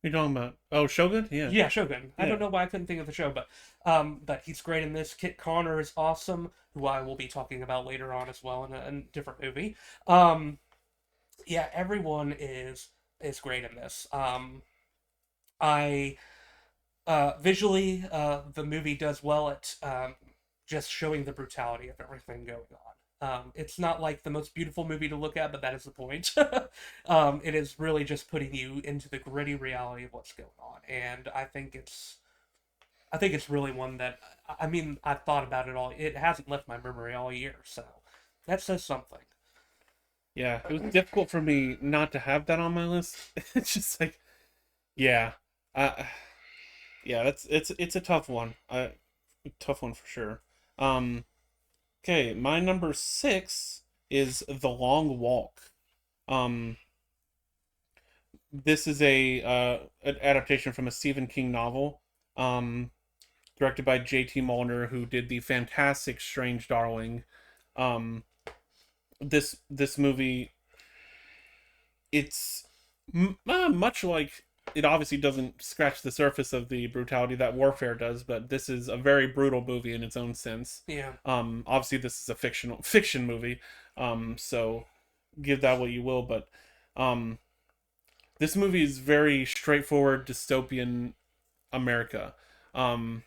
You're talking about Shogun? Yeah, Yeah, Shogun. I don't yeah. know why I couldn't think of the show, but he's great in this. Kit Connor is awesome, who I will be talking about later on as well in a different movie. Um, yeah, everyone is great in this. I visually, the movie does well at just showing the brutality of everything going on. It's not like the most beautiful movie to look at, but that is the point. It is really just putting you into the gritty reality of what's going on, and I think it's really one that I mean I've thought about it all. It hasn't left my memory all year, so that says something. Yeah, it was difficult for me not to have that on my list. It's just like, yeah, uh, yeah, it's a tough one. Tough one for sure. Um, okay, my number six is The Long Walk. Um, this is a an adaptation from a Stephen King novel. Directed by J.T. Molnar, who did the fantastic Strange Darling. Um, this movie, it's much like, it obviously doesn't scratch the surface of the brutality that Warfare does, but this is a very brutal movie in its own sense. Yeah. Obviously this is a fiction movie, so give that what you will, but um, this movie is very straightforward dystopian America. Um,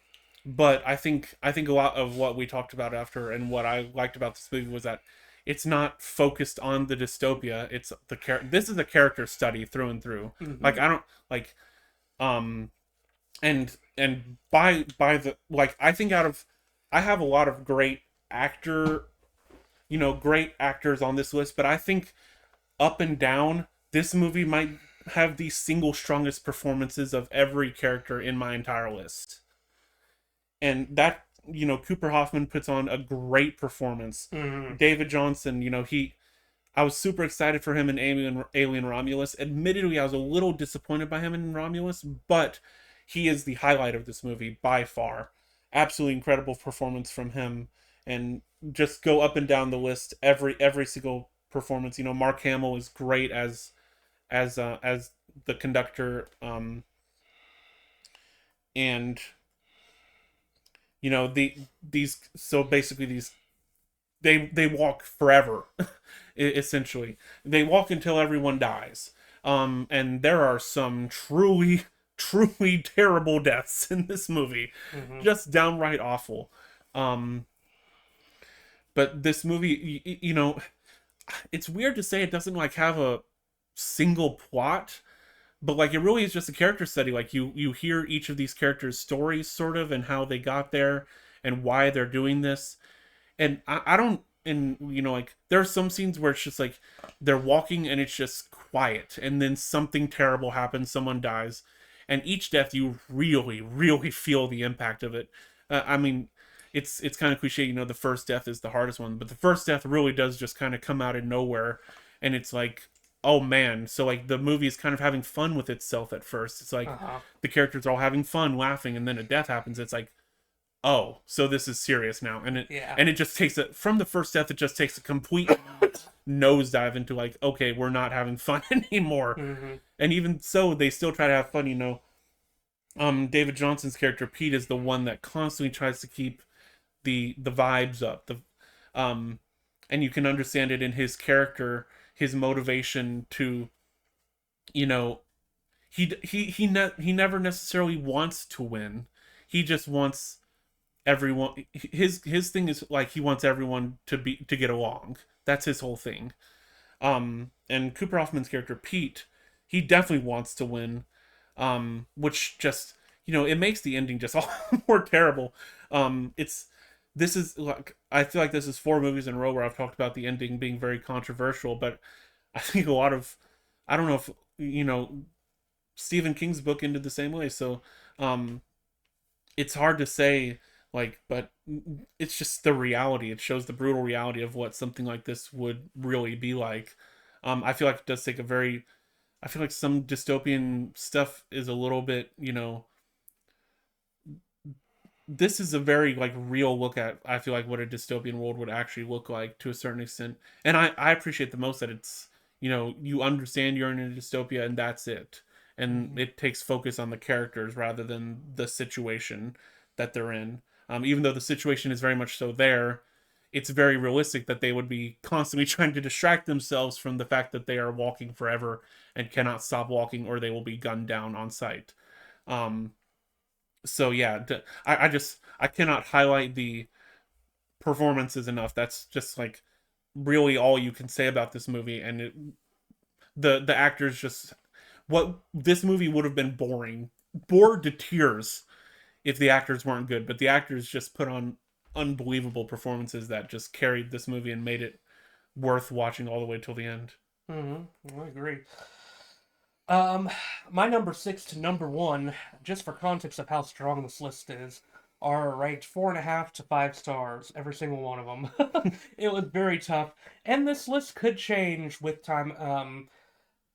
but I think a lot of what we talked about after and what I liked about this movie was that it's not focused on the dystopia. It's this is a character study through and through. Mm-hmm. Like I don't like um and by the like I think out of I have a lot of great actors on this list, but I think up and down this movie might have the single strongest performances of every character in my entire list, and Cooper Hoffman puts on a great performance. Mm-hmm. David Johnson, he I was super excited for him in Alien Romulus. Admittedly, I was a little disappointed by him in Romulus, but he is the highlight of this movie by far. Absolutely incredible performance from him, and just go up and down the list. Every single performance. Mark Hamill is great as the conductor, and these so basically they walk forever. Essentially, they walk until everyone dies. And there are some truly terrible deaths in this movie, Mm-hmm. just downright awful. um but this movie, it's weird to say it doesn't like have a single plot, but like it really is just a character study. Like you hear each of these characters' stories sort of, and how they got there and why they're doing this. And I don't, and like there are some scenes where it's just like they're walking and it's just quiet, and then something terrible happens, someone dies, and each death you really feel the impact of it. I mean, it's kind of cliche, the first death is the hardest one, but the first death really does just kind of come out of nowhere, and it's like, oh man. So like the movie is kind of having fun with itself at first. It's like Uh-huh. the characters are all having fun laughing, and then a death happens. It's like, oh, so this is serious now. and it Yeah. and it just takes it from the first death. It just takes a complete nosedive into like, okay, we're not having fun anymore. Mm-hmm. And even so, they still try to have fun. David Johnson's character Pete is the one that constantly tries to keep the vibes up. The and you can understand it in his character, his motivation to, you know he never necessarily wants to win. He just wants everyone. His thing is like he wants everyone to get along. That's his whole thing. And Cooper Hoffman's character Pete, he definitely wants to win. Which just, it makes the ending just all more terrible. It's This is like, I feel like this is four movies in a row where I've talked about the ending being very controversial, but I think a lot of, I don't know if Stephen King's book ended the same way. So um it's hard to say, like, but it's just the reality. It shows the brutal reality of what something like this would really be like. I feel like it does take a very, I feel like some dystopian stuff is a little bit, this is a very like real look at, I feel like, what a dystopian world would actually look like to a certain extent. And I appreciate the most that it's, you understand you're in a dystopia and that's it. And Mm-hmm. it takes focus on the characters rather than the situation that they're in. Even though the situation is very much so there, it's very realistic that they would be constantly trying to distract themselves from the fact that they are walking forever and cannot stop walking, or they will be gunned down on sight. Um, so yeah, I cannot highlight the performances enough. That's just like really all you can say about this movie. And the actors just, what this movie would have been bored to tears if the actors weren't good, but the actors just put on unbelievable performances that just carried this movie and made it worth watching all the way till the end. Mm-hmm. I agree. Um, my number six to number one, just for context of how strong this list is, are ranked 4.5 to 5 stars, every single one of them. It was very tough, and this list could change with time.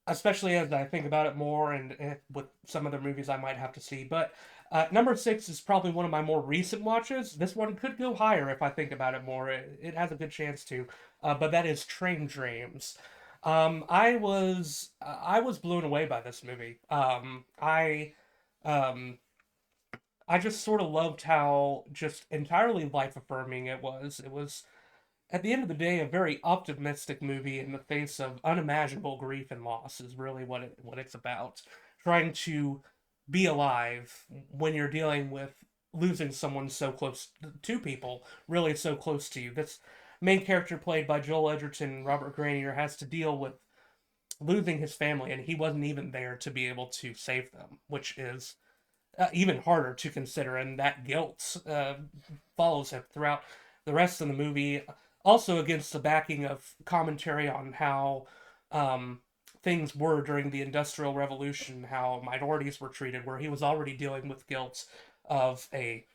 Especially as I think about it more, and with some other movies I might have to see. But number six is probably one of my more recent watches. This one could go higher if I think about it more. It has a good chance to. But that is Train Dreams. I was blown away by this movie. Um, I just sort of loved how just entirely life affirming it was. It was at the end of the day, a very optimistic movie in the face of unimaginable grief and loss is really what it's about. Trying to be alive when you're dealing with losing someone so close to people, really so close to you. This main character played by Joel Edgerton, Robert Granier, has to deal with losing his family, and he wasn't even there to be able to save them, which is even harder to consider, and that guilt follows him throughout the rest of the movie. Also, against the backing of commentary on how um, things were during the Industrial Revolution, how minorities were treated, where he was already dealing with guilt of a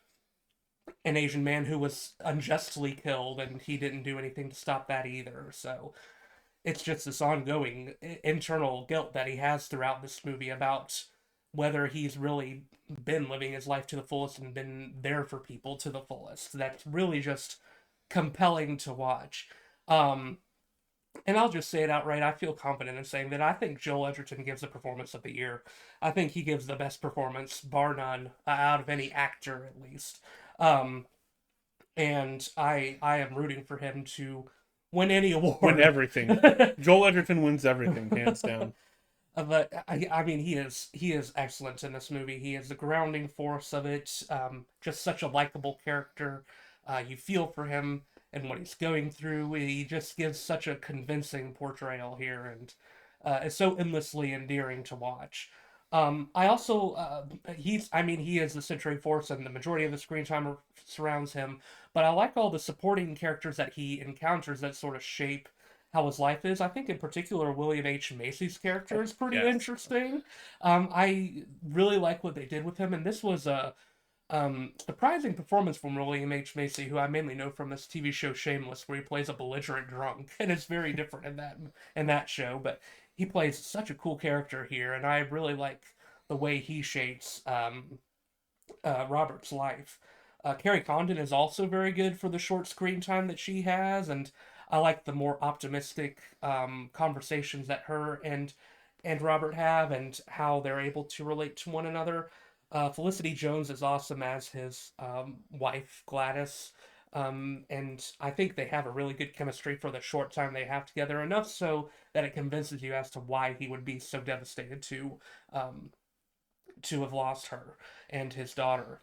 an Asian man who was unjustly killed, and he didn't do anything to stop that either. So it's just this ongoing internal guilt that he has throughout this movie about whether he's really been living his life to the fullest and been there for people to the fullest. That's really just compelling to watch. Um, and I'll just say it outright. I feel confident in saying that I think Joel Edgerton gives the performance of the year. I think he gives the best performance, bar none, out of any actor at least. Um, and I am rooting for him to win any Win award. everything. Joel Edgerton wins everything, hands down. But I mean, he is excellent in this movie. He is the grounding force of it. Just such a likable character. You feel for him and what he's going through. He just gives such a convincing portrayal here, and it's so endlessly endearing to watch. I also I mean, he is the century force, and the majority of the screen time surrounds him. But I like all the supporting characters that he encounters that sort of shape how his life is. I think in particular William H. Macy's character is pretty Yes. interesting. I really like what they did with him, and this was a surprising performance from William H. Macy, who I mainly know from this TV show Shameless, where he plays a belligerent drunk, and it's very different in that show. But he plays such a cool character here, and I really like the way he shapes Robert's life. Carrie Condon is also very good for the short screen time that she has, and I like the more optimistic conversations that her and Robert have, and how they're able to relate to one another. Felicity Jones is awesome as his wife Gladys, and I think they have a really good chemistry for the short time they have together. Enough so that it convinces you as to why he would be so devastated um, to have lost her and his daughter.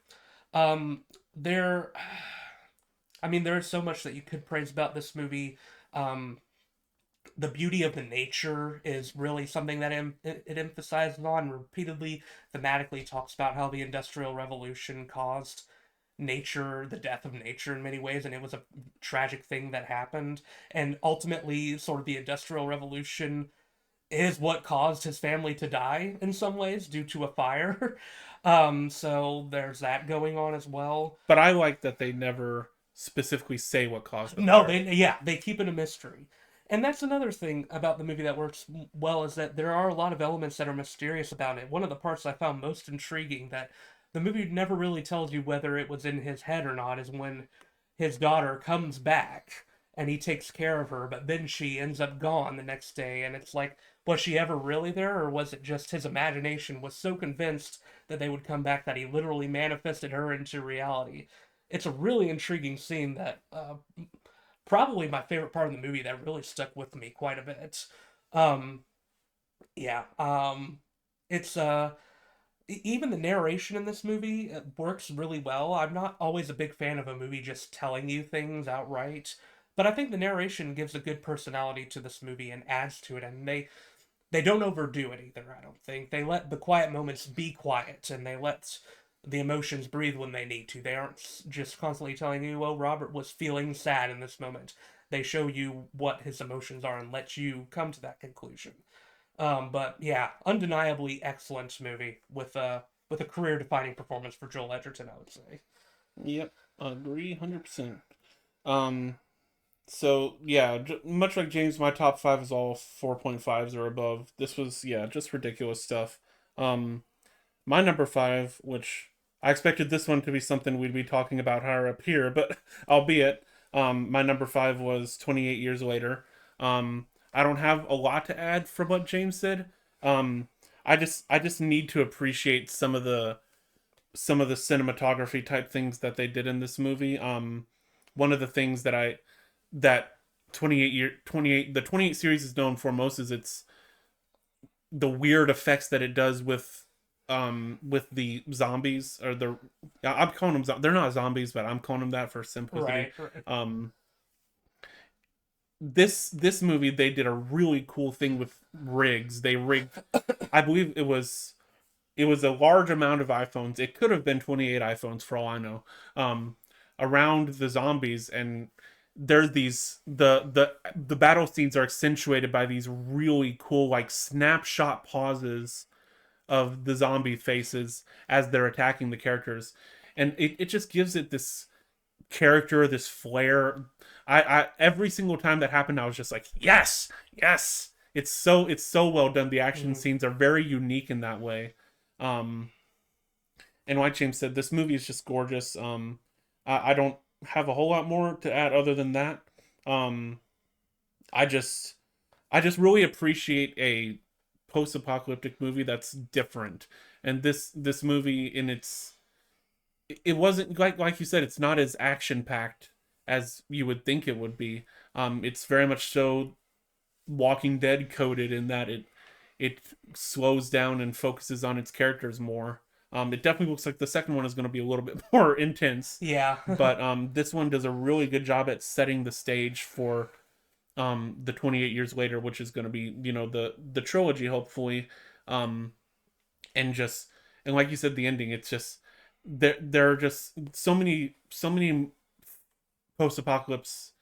There, I mean, there is so much that you could praise about this movie. Um, the beauty of the nature is really something that it emphasizes on repeatedly. Thematically, talks about how the Industrial Revolution caused nature, the death of nature in many ways, and it was a tragic thing that happened. And ultimately, sort of the Industrial Revolution is what caused his family to die in some ways due to a fire. So there's that going on as well. But I like that they never specifically say what caused the No, fire. they keep it a mystery. And that's another thing about the movie that works well, is that there are a lot of elements that are mysterious about it. One of the parts I found most intriguing, that the movie never really tells you whether it was in his head or not, is when his daughter comes back and he takes care of her, but then she ends up gone the next day, and it's like, was she ever really there, or was it just his imagination was so convinced that they would come back that he literally manifested her into reality? It's a really intriguing scene that probably my favorite part of the movie that really stuck with me quite a bit. Um, yeah, it's even the narration in this movie works really well. I'm not always a big fan of a movie just telling you things outright, but I think the narration gives a good personality to this movie and adds to it, and they don't overdo it either. I don't think they let the quiet moments be quiet, and they let the emotions breathe when they need to. They aren't just constantly telling you, "Oh, Robert was feeling sad in this moment." They show you what his emotions are and let you come to that conclusion. But yeah, undeniably excellent movie with a career defining performance for Joel Edgerton, I would say. Yep, agree 100%. Um, so yeah, much like James, my top five is all 4.5s or above. This was, yeah, just ridiculous stuff. Um, my number five, which I expected this one to be something we'd be talking about higher up here, but albeit, my number five was 28 Years Later. I don't have a lot to add from what James said. Um, I just need to appreciate some of the cinematography type things that they did in this movie. One of the things that 28 series is known for most is its the weird effects that it does with the zombies, or the I'm calling them, they're not zombies, but I'm calling them that for simplicity. Right, right. um this movie, they did a really cool thing with rigs. They rigged, I believe it was a large amount of iPhones. It could have been 28 iPhones for all I know. Um, around the zombies, and there's these the battle scenes are accentuated by these really cool like snapshot pauses of the zombie faces as they're attacking the characters, and it just gives it this. character, this flair. I every single time that happened, I was just like, yes, yes. It's so well done. The action Mhm. scenes are very unique in that way. Um, and like James said, this movie is just gorgeous. I don't have a whole lot more to add other than that. Um, I just I just really appreciate a post-apocalyptic movie that's different. And this movie in its it wasn't like you said, it's not as action packed as you would think it would be. It's very much so Walking Dead coded in that it slows down and focuses on its characters more. It definitely looks like the second one is going to be a little bit more intense, Yeah. but this one does a really good job at setting the stage for the 28 years later, which is going to be the trilogy hopefully. Um, and just and like you said, the ending, it's just there are just so many post apocalypse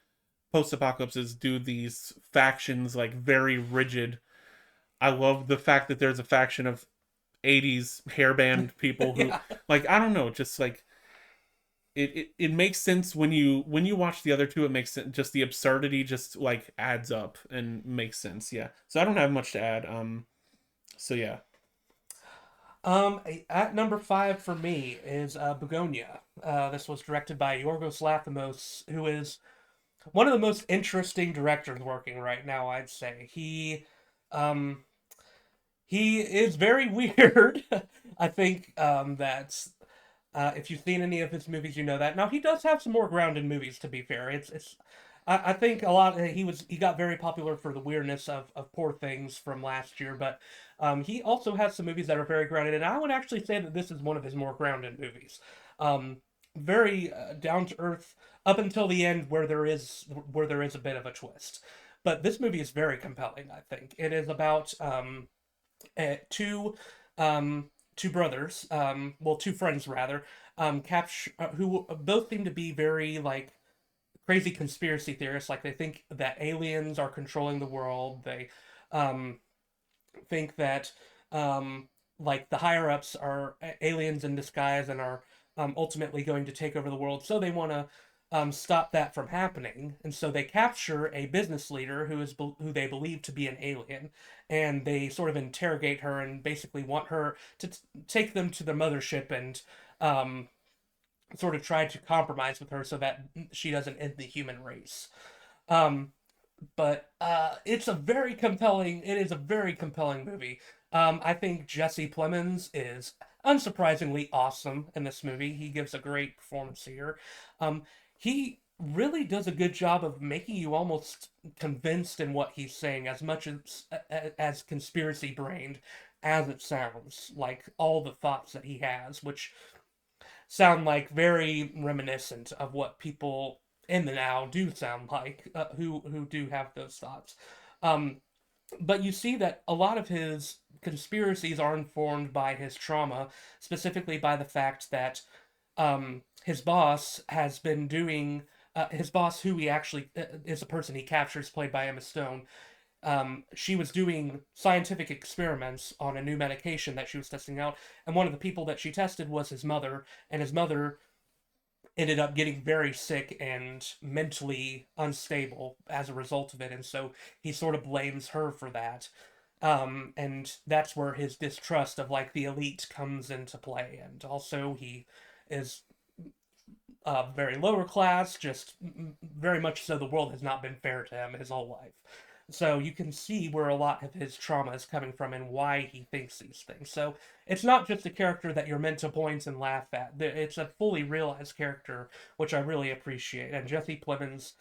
post apocalypses do these factions like very rigid. I love the fact that there's a faction of 80s hairband people who, Yeah. like, I don't know, just like it makes sense when you watch the other two. It makes sense, just the absurdity just like adds up and makes sense. Yeah, so I don't have much to add. So yeah. At number five for me is Begonia. This was directed by Yorgos Lanthimos, who is one of the most interesting directors working right now. I'd say um, he is very weird. I think that if you've seen any of his movies, you know that. Now he does have some more grounded movies. To be fair, it's. I think a lot. He got very popular for the weirdness of Poor Things from last year, but he also has some movies that are very grounded, and I would actually say that this is one of his more grounded movies. Um, very down to earth up until the end, where there is a bit of a twist. But this movie is very compelling. I think it is about two two brothers, well, two friends rather, capture who both seem to be very like crazy conspiracy theorists. Like they think that aliens are controlling the world. They um, think that like the higher ups are aliens in disguise and are ultimately going to take over the world. So they want to stop that from happening, and so they capture a business leader who they believe to be an alien, and they sort of interrogate her and basically want her to take them to the mothership and um, sort of try to compromise with her so that she doesn't end the human race. Um, but it is a very compelling movie. I think Jesse Plemons is unsurprisingly awesome in this movie. He gives a great performance here. Um, he really does a good job of making you almost convinced in what he's saying, as much as conspiracy brained as it sounds. Like all the thoughts that he has, which sound like very reminiscent of what people in the now do sound like, who do have those thoughts. Um, but you see that a lot of his conspiracies are informed by his trauma, specifically by the fact that his boss has been doing. His boss, who he actually is a person he captures, played by Emma Stone, she was doing scientific experiments on a new medication that she was testing out, and one of the people that she tested was his mother, and his mother ended up getting very sick and mentally unstable as a result of it, and so he sort of blames her for that. And that's where his distrust of like the elite comes into play, and also he is very lower class, just very much so the world has not been fair to him his whole life. So you can see where a lot of his trauma is coming from and why he thinks these things. So it's not just a character that you're meant to point and laugh at. It's a fully realized character, which I really appreciate. And Jesse Plemons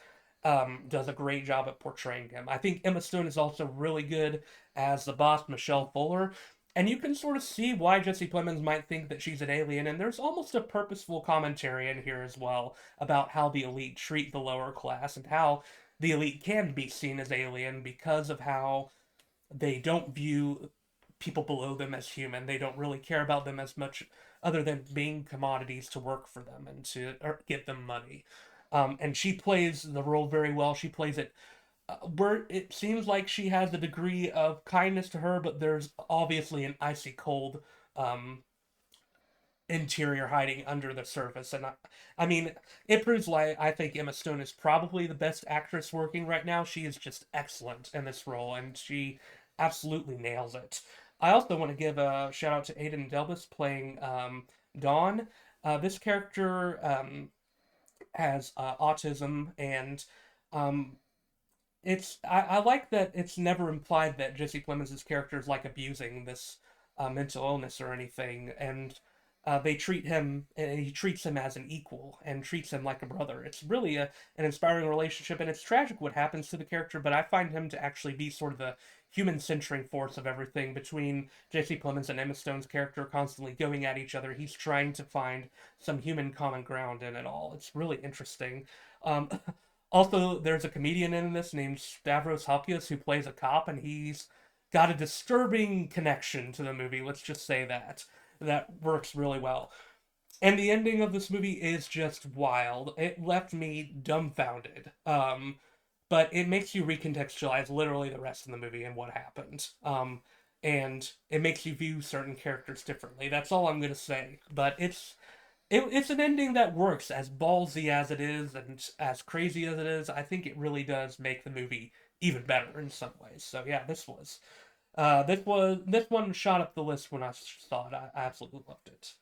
does a great job at portraying him. I think Emma Stone is also really good as the boss, Michelle Fuller. And you can sort of see why Jesse Plemons might think that she's an alien, and there's almost a purposeful commentary in here as well about how the elite treat the lower class and how the elite can be seen as alien because of how they don't view people below them as human. They don't really care about them as much other than being commodities to work for them and to get them money. And she plays the role very well. She plays it where it seems like she has a degree of kindness to her, but there's obviously an icy cold um, interior hiding under the surface. And I mean, it proves why I think Emma Stone is probably the best actress working right now. She is just excellent in this role, and she absolutely nails it. I also want to give a shout out to Aiden Delbus playing Dawn. This character has autism, and um, I like that it's never implied that Jesse Plemons' character is like abusing this mental illness or anything, and they treat him and he treats him as an equal and treats him like a brother. It's really an inspiring relationship, and it's tragic what happens to the character, but I find him to actually be sort of the human centering force of everything between Jesse Plemons and Emma Stone's character constantly going at each other. He's trying to find some human common ground in it all. It's really interesting. Um, Also, there's a comedian in this named Stavros Halkias who plays a cop, and he's got a disturbing connection to the movie. Let's just say that. That works really well. And the ending of this movie is just wild. It left me dumbfounded. But it makes you recontextualize literally the rest of the movie and what happened. And it makes you view certain characters differently. That's all I'm going to say. But it's an ending that works, as ballsy as it is and as crazy as it is. I think it really does make the movie even better in some ways. So yeah, this one shot up the list when I saw it. I absolutely loved it.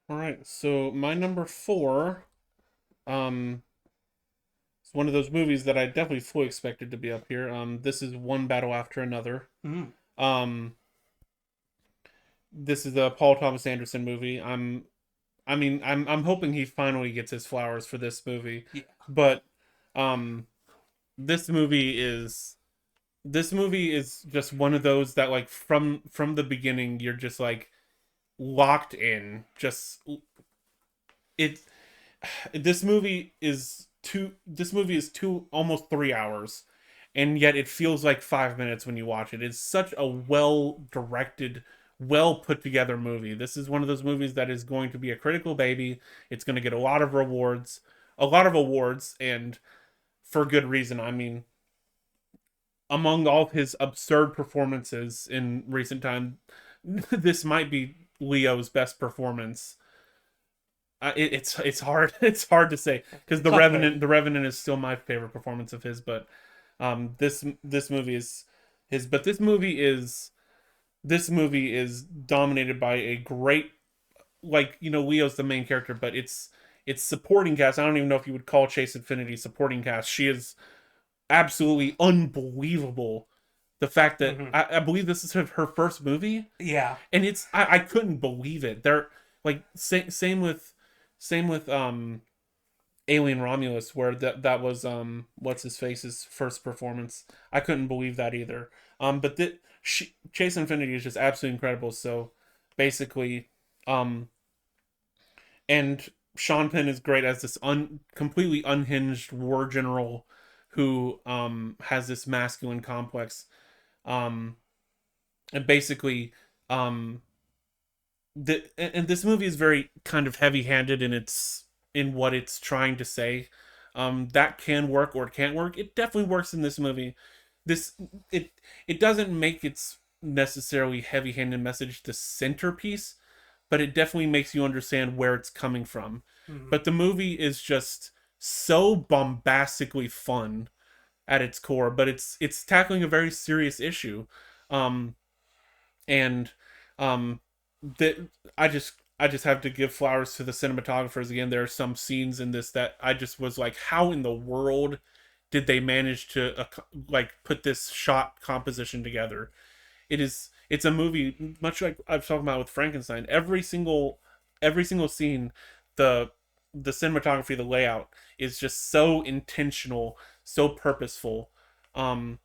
All right, so my number four, um, it's one of those movies that I definitely fully expected to be up here. This is One Battle After Another. Mm, Um, this is a Paul Thomas Anderson movie. I'm hoping he finally gets his flowers for this movie, yeah. but um, this movie is this movie is just one of those that like from the beginning you're just like locked in. Just it. This movie is two almost 3 hours, and yet it feels like 5 minutes when you watch it. It's such a well directed, well put together movie. This is one of those movies that is going to be a critical baby. It's going to get a lot of rewards, a lot of awards, and for good reason. I mean, among all of his absurd performances in recent time, this might be Leo's best performance. It's hard it's hard to say because It's up there. The Revenant is still my favorite performance of his, but this movie is his. But this movie is dominated by a great, like, Leo's the main character, but it's supporting cast. I don't even know if you would call Chase Infinity supporting cast. She is absolutely unbelievable. The fact that Hmm. I believe this is her first movie, Yeah. and I couldn't believe it. They're like same with Alien Romulus, where that was what's his face's first performance. I couldn't believe that either. But Chase Infinity is just absolutely incredible. So basically, um, and Sean Penn is great as this completely unhinged war general who has this masculine complex. Um, and basically, um, and this movie is very kind of heavy-handed in what it's trying to say. That can work or it can't work. It definitely works in this movie. This it it doesn't make its necessarily heavy-handed message the centerpiece, but it definitely makes you understand where it's coming from. Hmm. But the movie is just so bombastically fun at its core, but it's tackling a very serious issue. Um, and um that I just have to give flowers to the cinematographers again. There are some scenes in this that I just was like, how in the world did they manage to like put this shot composition together? It's a movie much like I was talking about with Frankenstein. Every single scene, the the cinematography, the layout is just so intentional, so purposeful. um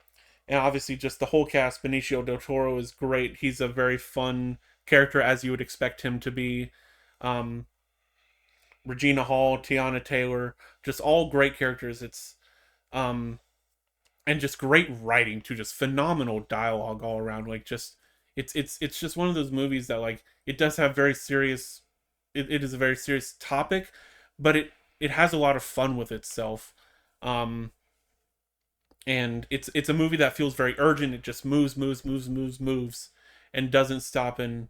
and obviously just the whole cast. Benicio del Toro is great. He's a very fun character as you would expect him to be. um Regina Hall, Tiana Taylor, just all great characters. It's um and just great writing too, just phenomenal dialogue all around. Like, just it's just one of those movies that, like, it does have very serious, it is a very serious topic, but it has a lot of fun with itself. um and it's a movie that feels very urgent. It just moves, and doesn't stop. And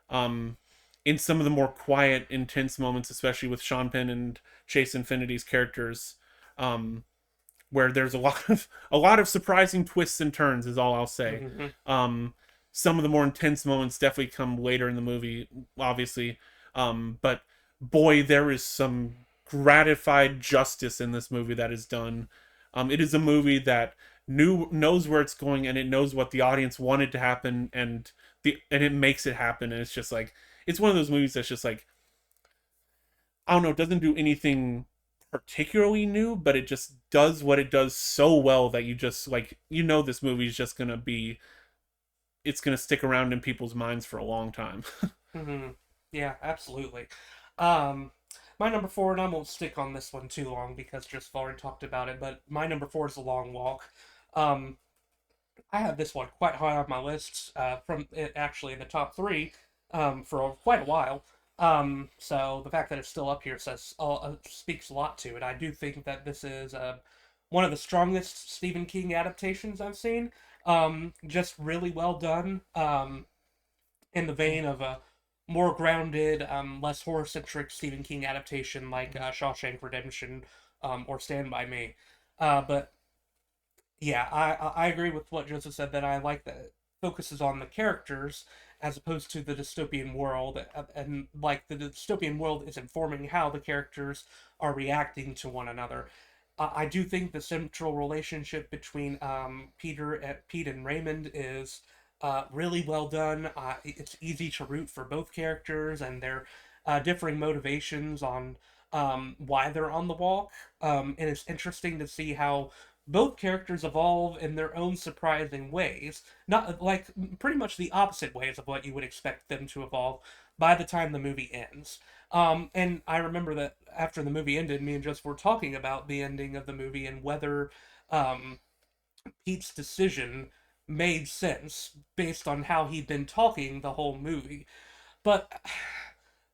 Um, in some of the more quiet, intense moments, especially with Sean Penn and Chase Infinity's characters, um, where there's a lot of surprising twists and turns, is all I'll say. Hmm. Um, some of the more intense moments definitely come later in the movie, obviously, but boy, there is some gratified justice in this movie that is done. It is a movie that knows where it's going, and it knows what the audience wanted to happen, and it makes it happen. And it's just like, it's one of those movies that's just like, I don't know, it doesn't do anything particularly new, but it just does what it does so well that you just like, this movie is just gonna be, it's gonna stick around in people's minds for a long time. Hmm. Yeah, absolutely. Um, my number four, and I won't stick on this one too long because just already talked about it, but my number four is The Long Walk. Um, I have this one quite high on my list, from it actually in the top three, for quite a while. So the fact that it's still up here says speaks a lot to it. I do think that this is one of the strongest Stephen King adaptations I've seen. Just really well done. In the vein of a more grounded, less horror centric Stephen King adaptation like Shawshank Redemption, or Stand by Me. But yeah, I agree with what Joseph said, that I like that it focuses on the characters as opposed to the dystopian world, and like the dystopian world is informing how the characters are reacting to one another. I do think the central relationship between Pete and Raymond is really well done. It's easy to root for both characters and their differing motivations on why they're on the walk. And it's interesting to see how both characters evolve in their own surprising ways. Not like pretty much the opposite ways of what you would expect them to evolve by the time the movie ends. And I remember that after the movie ended, me and Joseph were talking about the ending of the movie and whether um, Pete's decision made sense based on how he'd been talking the whole movie. But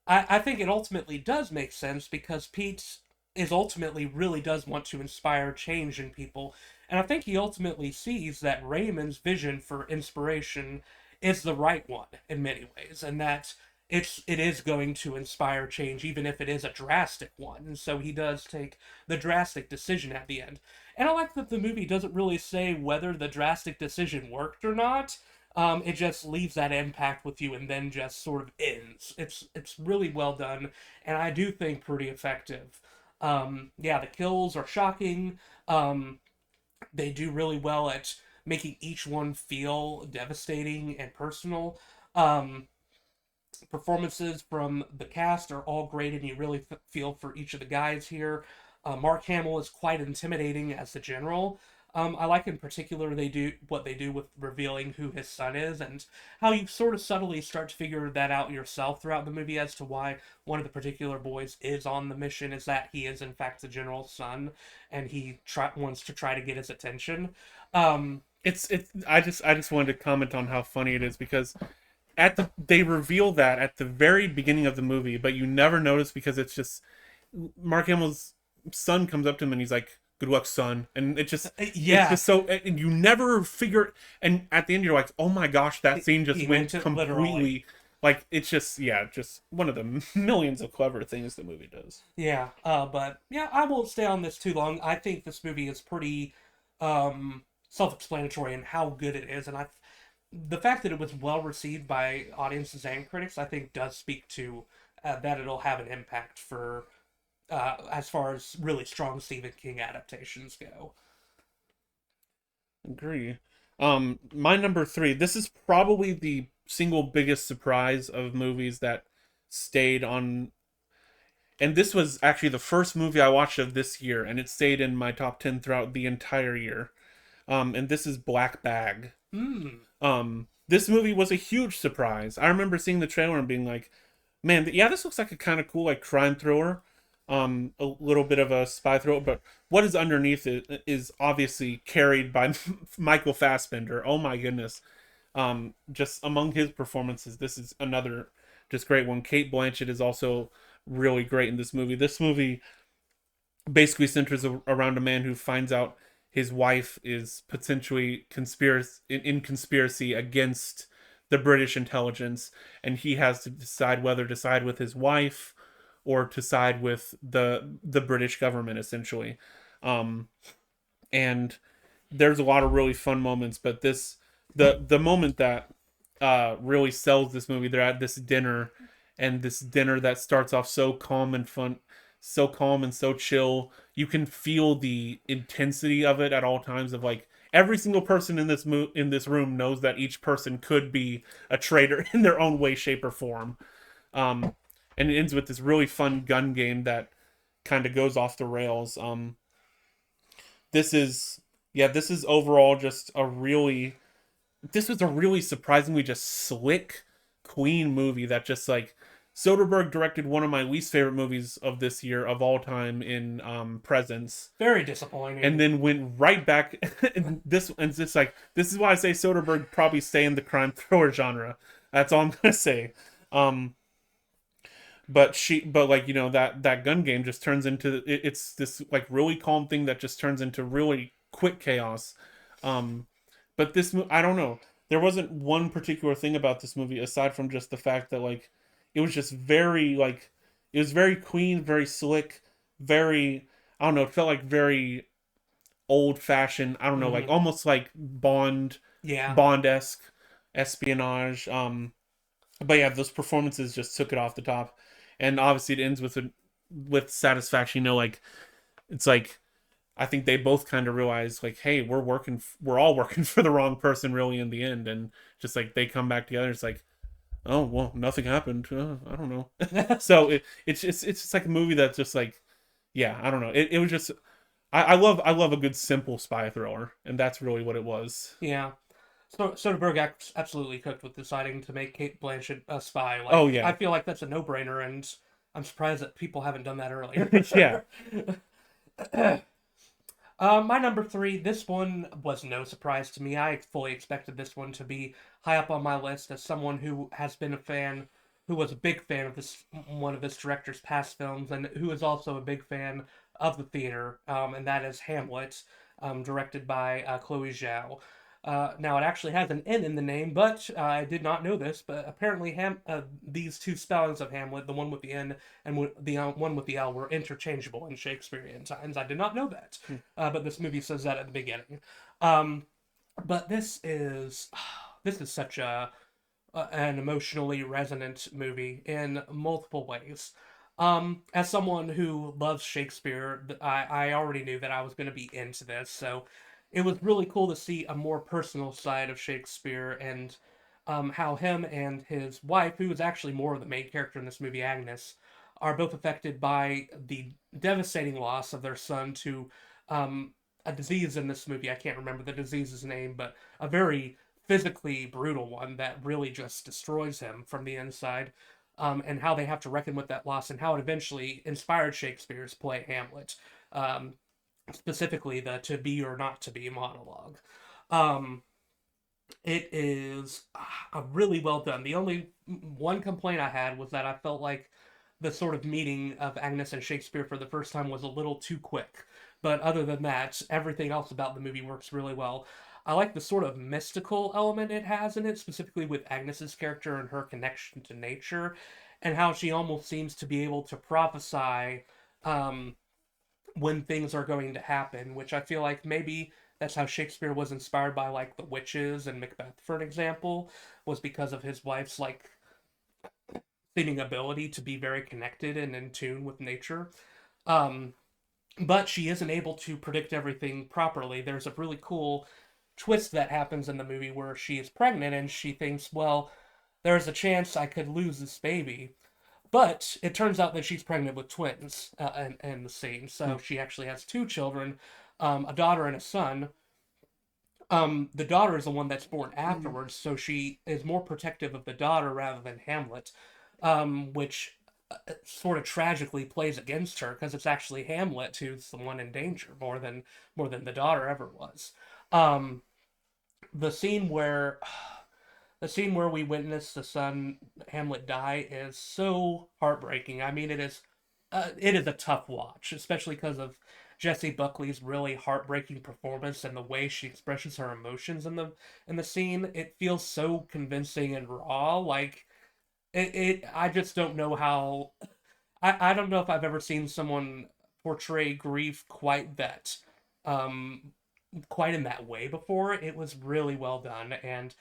I think it ultimately does make sense because Pete is ultimately really does want to inspire change in people. And I think he ultimately sees that Raymond's vision for inspiration is the right one in many ways, and that it is going to inspire change even if it is a drastic one. And so he does take the drastic decision at the end. And I like that the movie doesn't really say whether the drastic decision worked or not. It just leaves that impact with you and then just sort of ends. It's really well done, and I do think pretty effective. Yeah, the kills are shocking. They do really well at making each one feel devastating and personal. Um, Performances from the cast are all great, and you really feel for each of the guys here. Mark Hamill is quite intimidating as the general. I like in particular they do what they do with revealing who his son is, and how you sort of subtly start to figure that out yourself throughout the movie as to why one of the particular boys is on the mission, is that he is in fact the general's son, and he wants to try to get his attention. Um, It's I just wanted to comment on how funny it is, because they reveal that at the very beginning of the movie, but you never notice because it's just Mark Hamill's son comes up to him and he's like, "Good luck, son," and it's yeah, just so, and you never figure. And at the end, you're like, "Oh my gosh, that scene just he meant went it literally. completely." Like, it's just, yeah, just one of the millions of clever things the movie does. Yeah, but yeah, I won't stay on this too long. I think this movie is pretty self-explanatory in how good it is, and the fact that it was well received by audiences and critics, I think, does speak to that it'll have an impact for as far as really strong Stephen King adaptations go. Agree. My number three. This is probably the single biggest surprise of movies that stayed on, and this was actually the first movie I watched of this year, and it stayed in my top 10 throughout the entire year. And this is Black Bag. Hmm. This movie was a huge surprise. I remember seeing the trailer and being like, man, yeah, this looks like a kind of cool like crime thriller. A little bit of a spy thriller, but what is underneath it is obviously carried by Michael Fassbender. Oh my goodness. Just among his performances, this is another just great one. Kate Blanchett is also really great in this movie. This movie basically centers around a man who finds out his wife is potentially in conspiracy against the British intelligence, and he has to decide whether to side with his wife or to side with the British government, essentially. Um, and there's a lot of really fun moments, but the moment that really sells this movie, they're at this dinner, and this dinner that starts off so calm and fun, so calm and so chill. You can feel the intensity of it at all times. Of like every single person in in this room knows that each person could be a traitor in their own way, shape, or form. Um, and it ends with this really fun gun game that kind of goes off the rails. This is yeah, this is overall just a really this was a really surprisingly just slick Queen movie that just like Soderbergh directed one of my least favorite movies of this year of all time in Presence, Very and disappointing. then went right back and it's like this is why I say Soderbergh probably stay in the crime thriller genre. That's all I'm gonna say. Um, but like that gun game just turns into it's this like really calm thing that just turns into really quick chaos. um but I don't know, there wasn't one particular thing about this movie aside from just the fact that like it was just very like it was very clean, very slick, very, I don't know, it felt like very old fashioned, I don't know, like Hmm. almost like Yeah. Bond-esque espionage. But yeah, those performances just took it off the top, and obviously it ends with satisfaction. Like it's like I think they both kind of realize like, hey, we're all working for the wrong person really in the end, and just like they come back together. It's like, oh well, nothing happened. I don't know. So it's just like a movie that's just like, yeah, I don't know. It was just I love a good simple spy thriller, and that's really what it was. Yeah. So Soderbergh absolutely cooked with deciding to make Kate Blanchett a spy. Oh Like, I yeah, feel like that's a no-brainer, and I'm surprised that people haven't done that yeah. earlier. My number three, this one was no surprise to me. I fully expected this one to be high up on my list as someone who has been a fan, who was a big fan of this one of this director's past films, and who is also a big fan of the theater, and that is Hamlet, directed by Chloe Zhao. Now, it actually has an N in the name, but I did not know this. But apparently, these two spellings of Hamlet, the one with the N and the one with the L, were interchangeable in Shakespearean times. I did not know that, Hmm. but this movie says that at the beginning. Um, but this is such a an emotionally resonant movie in multiple ways. As someone who loves Shakespeare, I already knew that I was going to be into this, so it was really cool to see a more personal side of Shakespeare and how him and his wife, who is actually more of the main character in this movie, Agnes, are both affected by the devastating loss of their son to um, a disease in this movie. I can't remember the disease's name, but a very physically brutal one that really just destroys him from the inside. And how they have to reckon with that loss, and how it eventually inspired Shakespeare's play Hamlet, um, specifically the "to be or not to be" monologue. Um, it is really well done. The only one complaint I had was that I felt like the sort of meeting of Agnes and Shakespeare for the first time was a little too quick. But other than that, everything else about the movie works really well. I like the sort of mystical element it has in it, specifically with Agnes's character and her connection to nature, and how she almost seems to be able to prophesy um, when things are going to happen, which I feel like maybe that's how Shakespeare was inspired by, like the witches and Macbeth, for an example, was because of his wife's like seeming ability to be very connected and in tune with nature. Um, but she isn't able to predict everything properly. There's a really cool twist that happens in the movie where she is pregnant and she thinks, well, there's a chance I could lose this baby. But it turns out that she's pregnant with twins in the scene. Hmm. So she actually has two children, a daughter and a son. The daughter is the one that's born afterwards, so she is more protective of the daughter rather than Hamlet, which sort of tragically plays against her because it's actually Hamlet who's the one in danger more than the daughter ever was. Um, the scene where the scene where we witness the son Hamlet die is so heartbreaking. I mean, it is a tough watch, especially because of Jessie Buckley's really heartbreaking performance and the way she expresses her emotions in the scene, it feels so convincing and raw. Like I just don't know how. I don't know if I've ever seen someone portray grief um, quite in that way before. It was really well done and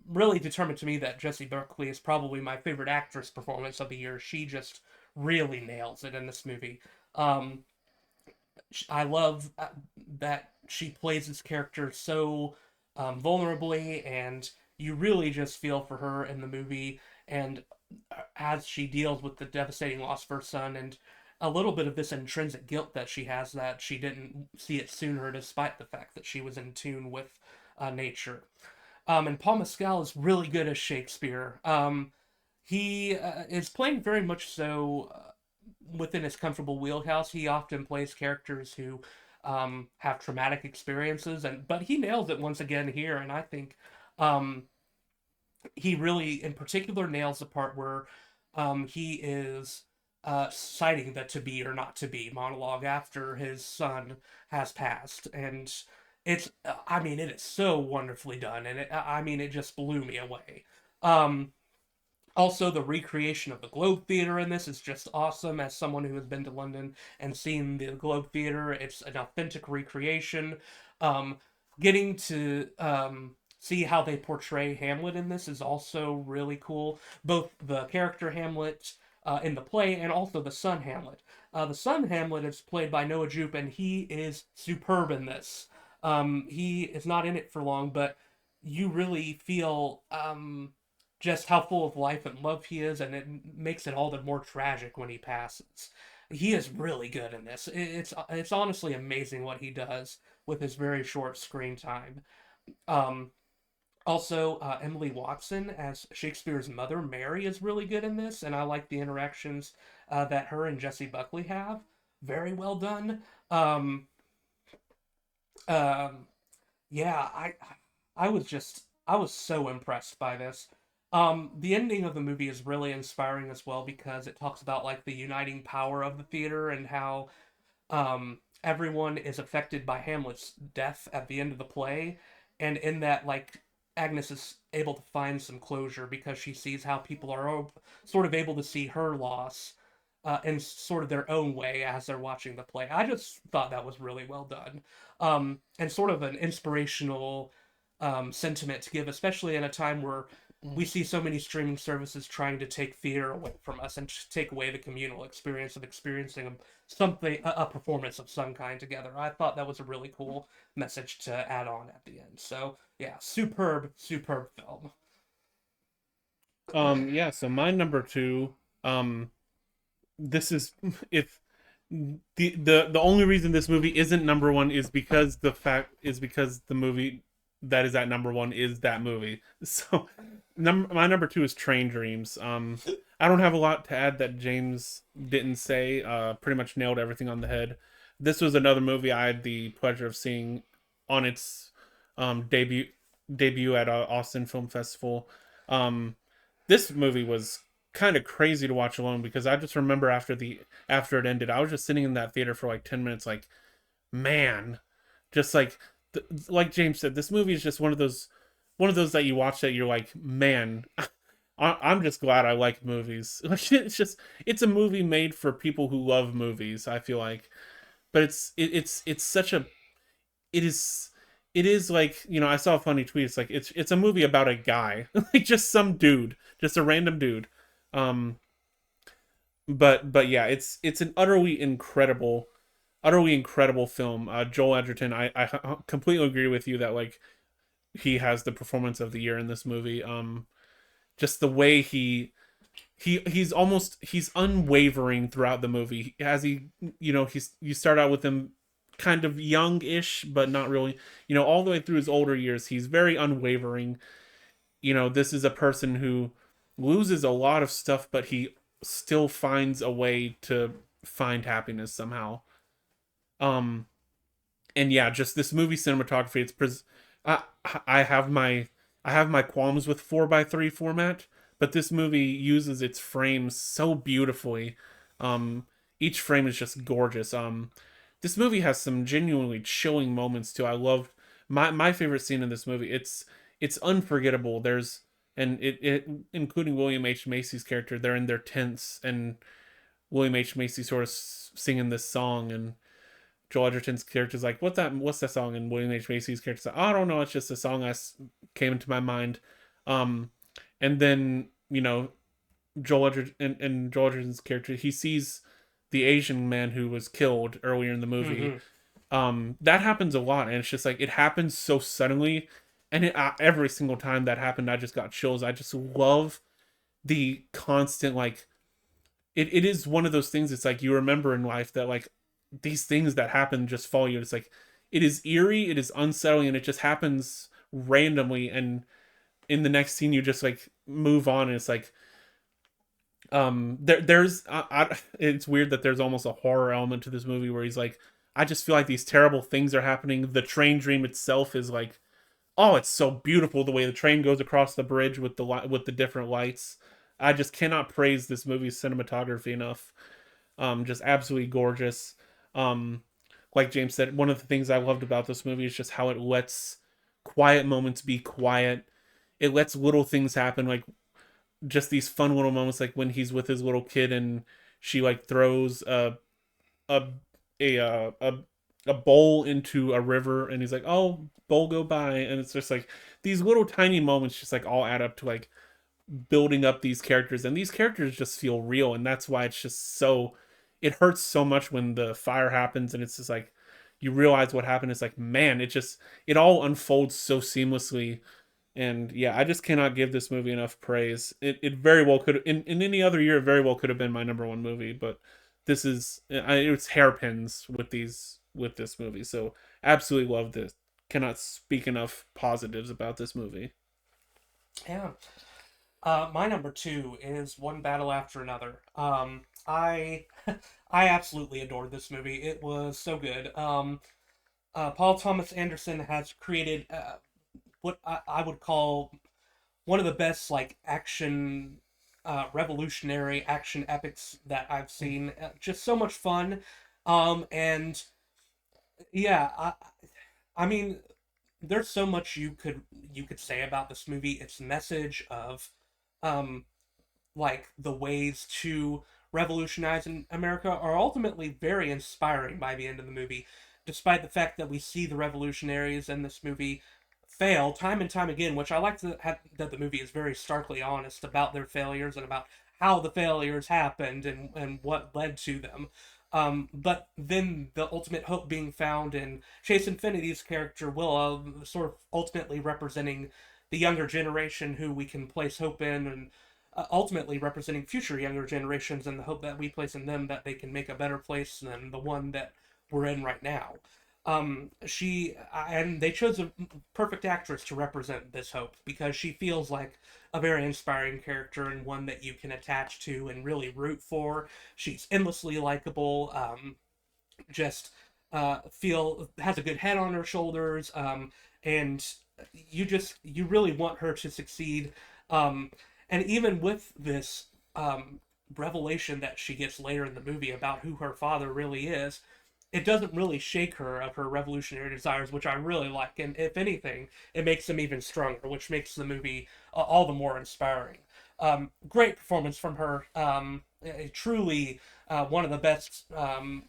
really determined to me that Jessie Buckley is probably my favorite actress performance of the year. She just really nails it in this movie. Um, I love that she plays this character so vulnerably, and you really just feel for her in the movie. And as she deals with the devastating loss of her son, and a little bit of this intrinsic guilt that she has that she didn't see it sooner, despite the fact that she was in tune with nature. And Paul Mescal is really good as Shakespeare. He is playing very much so within his comfortable wheelhouse. He often plays characters who have traumatic experiences, and but he nails it once again here. And I think um, he really, in particular, nails the part where he is citing the "to be or not to be" monologue after his son has passed, and I mean, it is so wonderfully done, and I mean, it just blew me away. Um, Also, the recreation of the Globe Theatre in this is just awesome. As someone who has been to London and seen the Globe Theatre, it's an authentic recreation. Um, Getting to see how they portray Hamlet in this is also really cool. Both the character Hamlet in the play and also the son Hamlet. The son Hamlet is played by Noah Jupe, and he is superb in this. He is not in it for long, but you really feel just how full of life and love he is, and it makes it all the more tragic when he passes. He is really good in this. It's honestly amazing what he does with his very short screen time. Um, Also, Emily Watson as Shakespeare's mother, Mary, is really good in this, and I like the interactions that her and Jessie Buckley have. Very well done. Um, um, yeah, I was so impressed by this. The ending of the movie is really inspiring as well because it talks about like the uniting power of the theater and how everyone is affected by Hamlet's death at the end of the play, and in that, like, Agnes is able to find some closure because she sees how people are sort of able to see her loss in sort of their own way as they're watching the play. I just thought that was really well done, and sort of an inspirational sentiment to give, especially in a time where we see so many streaming services trying to take theater away from us and take away the communal experience of experiencing something, a performance of some kind together. I thought that was a really cool message to add on at the end. So yeah, superb film. Yeah, so my number two, um, this is if the only reason this movie isn't number one is because the movie that is at number one is that movie. So my number two is Train Dreams. I don't have a lot to add that James didn't say. Pretty much nailed everything on the head. This was another movie I had the pleasure of seeing on its debut at Austin Film Festival. Um, this movie was kind of crazy to watch alone because I just remember after it ended, I was just sitting in that theater for like 10 minutes, like, man, just like James said, this movie is just one of those that you watch that you're like, man, I'm just glad I like movies. Like, it's a movie made for people who love movies. I feel like, but it's such a it is it is like, I saw a funny tweet. It's like it's a movie about a guy, like just some dude, just a random dude. Um, but yeah, it's an utterly incredible film. Joel Edgerton, I completely agree with you that like he has the performance of the year in this movie. Just the way he's unwavering throughout the movie. As you start out with him kind of young-ish, but not really. All the way through his older years, he's very unwavering. This is a person who loses a lot of stuff, but he still finds a way to find happiness somehow. Um, and yeah, just this movie cinematography. I I have my I have my qualms with 4:3 format, but this movie uses its frames so beautifully. Um, each frame is just gorgeous. this movie has some genuinely chilling moments too. I loved my favorite scene in this movie. It's unforgettable. There's and it including William H Macy's character. They're in their tents, and William H Macy sort of singing this song, and Joel Edgerton's character's like, What's that song?" And William H Macy's character's like, "Oh, I don't know. It's just a song came into my mind." Um, and then Joel Edgerton and Joel Edgerton's character, he sees the Asian man who was killed earlier in the movie. Mm-hmm. That happens a lot, and it's just like it happens so suddenly, and every single time that happened, I just got chills. I just love the constant like it is one of those things. It's like you remember in life that like these things that happen just follow you. It's like it is eerie, it is unsettling, and it just happens randomly. And in the next scene, you just like move on, and it's like there's it's weird that there's almost a horror element to this movie where he's like, I just feel like these terrible things are happening. The train dream itself is like, oh, it's so beautiful the way the train goes across the bridge with with the different lights. I just cannot praise this movie's cinematography enough. Just absolutely gorgeous. Um, like James said, one of the things I loved about this movie is just how it lets quiet moments be quiet. It lets little things happen, like just these fun little moments, like when he's with his little kid and she like throws a a bowl into a river, and he's like, "Oh, bowl go by," and it's just like these little tiny moments, just like all add up to like building up these characters, and these characters just feel real, and that's why it's just so it hurts so much when the fire happens, and it's just like you realize what happened. It's like, man, it all unfolds so seamlessly. And yeah, I just cannot give this movie enough praise. It very well could in any other year, it very well could have been my number one movie, but it's hairpins with this movie. So absolutely love this. Cannot speak enough positives about this movie. Yeah. My number two is One Battle After Another. I I absolutely adored this movie. It was so good. Paul Thomas Anderson has created what I would call one of the best like action, revolutionary action epics that I've seen. Just so much fun. And yeah, I mean, there's so much you could say about this movie. Its message of um, like the ways to revolutionize in America are ultimately very inspiring by the end of the movie, despite the fact that we see the revolutionaries in this movie fail time and time again, which I like that the movie is very starkly honest about their failures and about how the failures happened and what led to them. But then the ultimate hope being found in Chase Infinity's character Willow, sort of ultimately representing the younger generation who we can place hope in, and ultimately representing future younger generations and the hope that we place in them that they can make a better place than the one that we're in right now. She and they chose a perfect actress to represent this hope because she feels like a very inspiring character and one that you can attach to and really root for. She's endlessly likable. Just feel has a good head on her shoulders, and you really want her to succeed. Um, and even with this revelation that she gets later in the movie about who her father really is, it doesn't really shake her of her revolutionary desires, which I really like. And if anything, it makes them even stronger, which makes the movie all the more inspiring. Great performance from her. Truly one of the best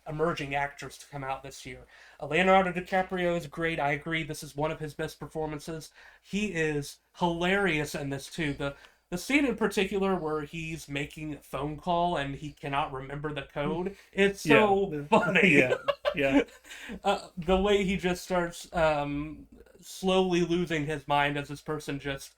emerging actors to come out this year. Leonardo DiCaprio is great. I agree. This is one of his best performances. He is hilarious in this too. The scene in particular where he's making a phone call and he cannot remember the code, it's Yeah, so funny. yeah, yeah, The way he just starts slowly losing his mind as this person just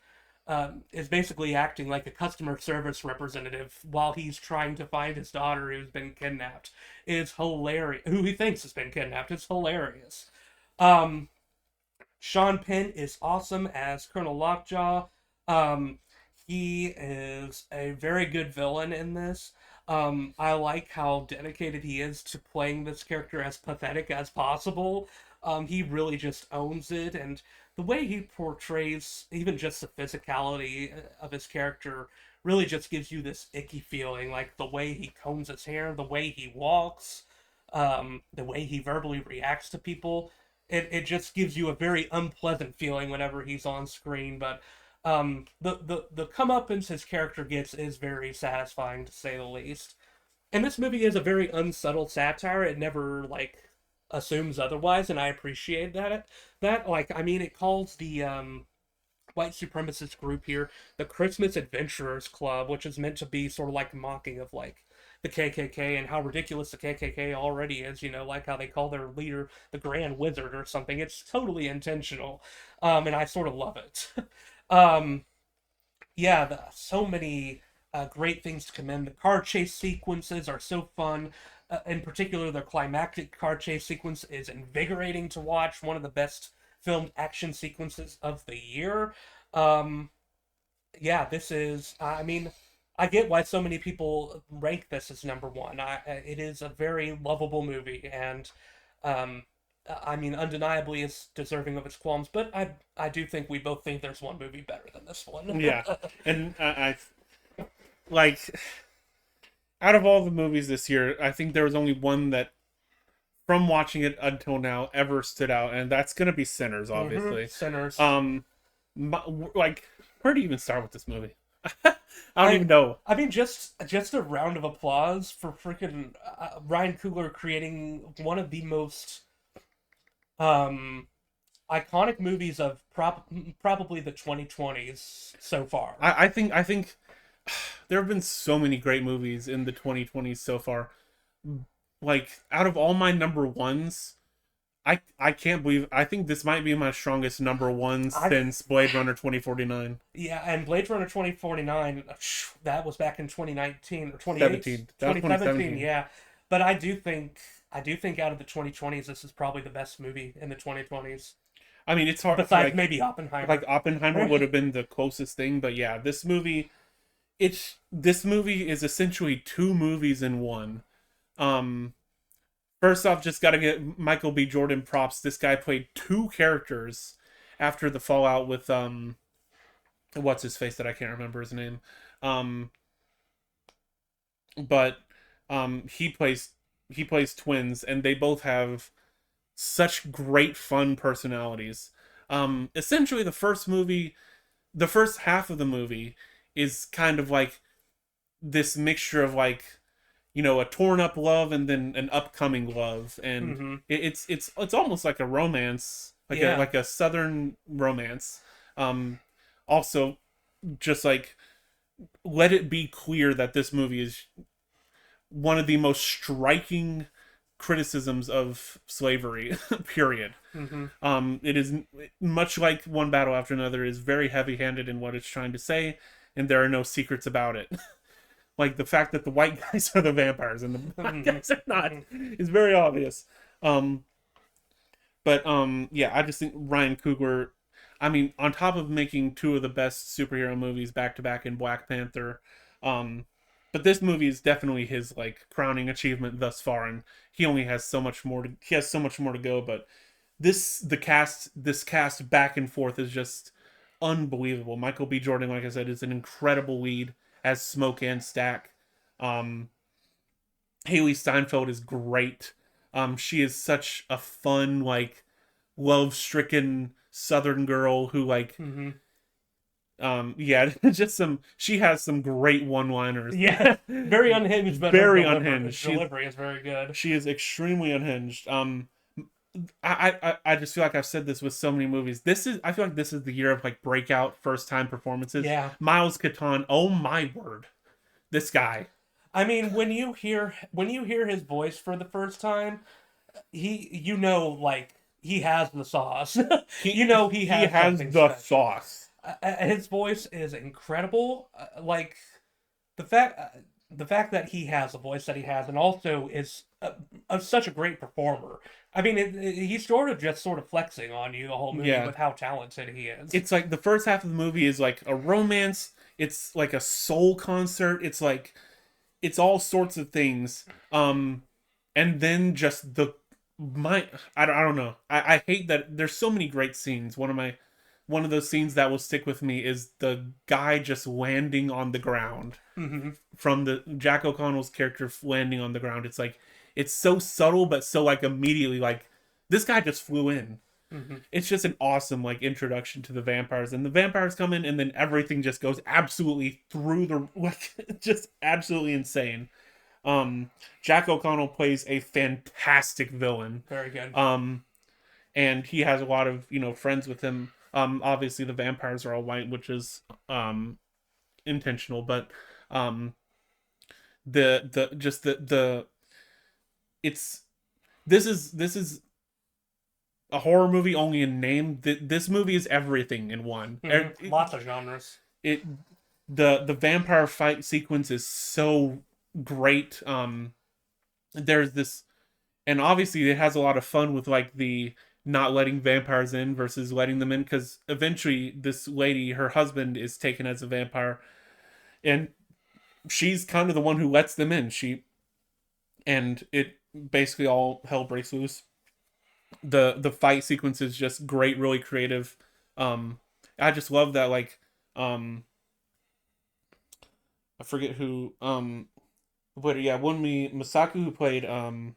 is basically acting like a customer service representative while he's trying to find his daughter who's been kidnapped is hilarious. Who he thinks has been kidnapped. It's hilarious. Um, Sean Penn is awesome as Colonel Lockjaw. Um, he is a very good villain in this. I like how dedicated he is to playing this character as pathetic as possible. He really just owns it, and the way he portrays even just the physicality of his character really just gives you this icky feeling. Like the way he combs his hair, the way he walks, the way he verbally reacts to people. It just gives you a very unpleasant feeling whenever he's on screen. But the comeuppance his character gets is very satisfying to say the least. And this movie is a very unsettled satire. It never like assumes otherwise, and I appreciate that like I mean it calls the white supremacist group here the Christmas Adventurers Club, which is meant to be sort of like mocking of like the KKK and how ridiculous the KKK already is. You know, like how they call their leader the Grand Wizard or something. It's totally intentional, and I sort of love it. um, yeah, so many great things to commend. The car chase sequences are so fun. In particular, the climactic car chase sequence is invigorating to watch. One of the best filmed action sequences of the year. Um, yeah, this is. I mean, I get why so many people rank this as number one. It is a very lovable movie, and um, I mean, undeniably, it's deserving of its qualms. But I do think we both think there's one movie better than this one. Yeah, and like out of all the movies this year, I think there was only one that, from watching it until now, ever stood out, and that's gonna be Sinners, obviously. Sinners. Um, like, where do you even start with this movie? I don't even know. I mean, just a round of applause for freaking Ryan Coogler creating one of the most um iconic movies of probably the 2020s so far. I think there have been so many great movies in the 2020s so far. Like, out of all my number ones, I can't believe, I think this might be my strongest number one I since Blade Runner 2049. Yeah, and Blade Runner 2049, that was back in 2019 or 17. That was 2017, 2017. yeah. But I do think out of the 2020s, this is probably the best movie in the 2020s, I mean, it's hard, besides maybe Oppenheimer. like Oppenheimer would have been the closest thing, but yeah, this movie is essentially two movies in one. Um First off, just got to get Michael B. Jordan props. This guy played two characters after the fallout with what's his face that I can't remember his name. Um but he plays twins, and they both have such great fun personalities. Essentially the first half of the movie is kind of like this mixture of, like, a torn up love and then an upcoming love, and Mm-hmm. it's almost like a romance, like a Yeah. southern romance. Also, just like, let it be clear that this movie is one of the most striking criticisms of slavery period. Mm-hmm. It is much like One Battle After Another, is very heavy-handed in what it's trying to say, and there are no secrets about it. Like, the fact that the white guys are the vampires and the black guys are not is very obvious. Um, but yeah, I just think Ryan Coogler. I mean, on top of making two of the best superhero movies back to back in Black Panther, um, but this movie is definitely his, like, crowning achievement thus far, and he has so much more to go. But this cast back and forth is just unbelievable. Michael B. Jordan, like I said, is an incredible lead as Smoke and Stack. Um, Haley Steinfeld is great. She is such a fun, like, love-stricken Southern girl who, like, Mm-hmm. yeah, just she has some great one-liners. Yeah. Very unhinged, but her Very unhinged. delivery is very good. She is extremely unhinged. I just feel like I've said this with so many movies. I feel like this is the year of, like, breakout first time performances. Yeah. Miles Catan, oh my word, this guy. I mean, when you hear his voice for the first time, like he has the sauce. He He he has has something the special. sauce. His voice is incredible. Like the fact the fact that he has the voice that he has, and also is such a great performer. I mean, he's sort of flexing on you the whole movie Yeah, with how talented he is. it's like the first half of the movie is like a romance. It's like a soul concert. It's like, it's all sorts of things. And then just I don't know. I hate that there's so many great scenes. One of those scenes that will stick with me is the guy just landing on the ground, Hmm. from the Jack O'Connell's character landing on the ground. It's like, it's so subtle but so like immediately like this guy just flew in. Hmm. It's just an awesome like introduction to the vampires, and the vampires come in and then everything just goes absolutely through the like just absolutely insane. um Jack O'Connell plays a fantastic villain. Very good. um and he has a lot of friends with him. Obviously the vampires are all white, which is intentional, but um the just the it's this is a horror movie only in name. This movie is everything in one. Lots of genres. It the vampire fight sequence is so great. There's this, and obviously it has a lot of fun with like the not letting vampires in versus letting them in, because eventually this lady, her husband, is taken as a vampire, and she's kind of the one who lets them in. And it basically all hell breaks loose. The fight sequence is just great, really creative. um I just love that, like, I forget who, but yeah, one me Masaku,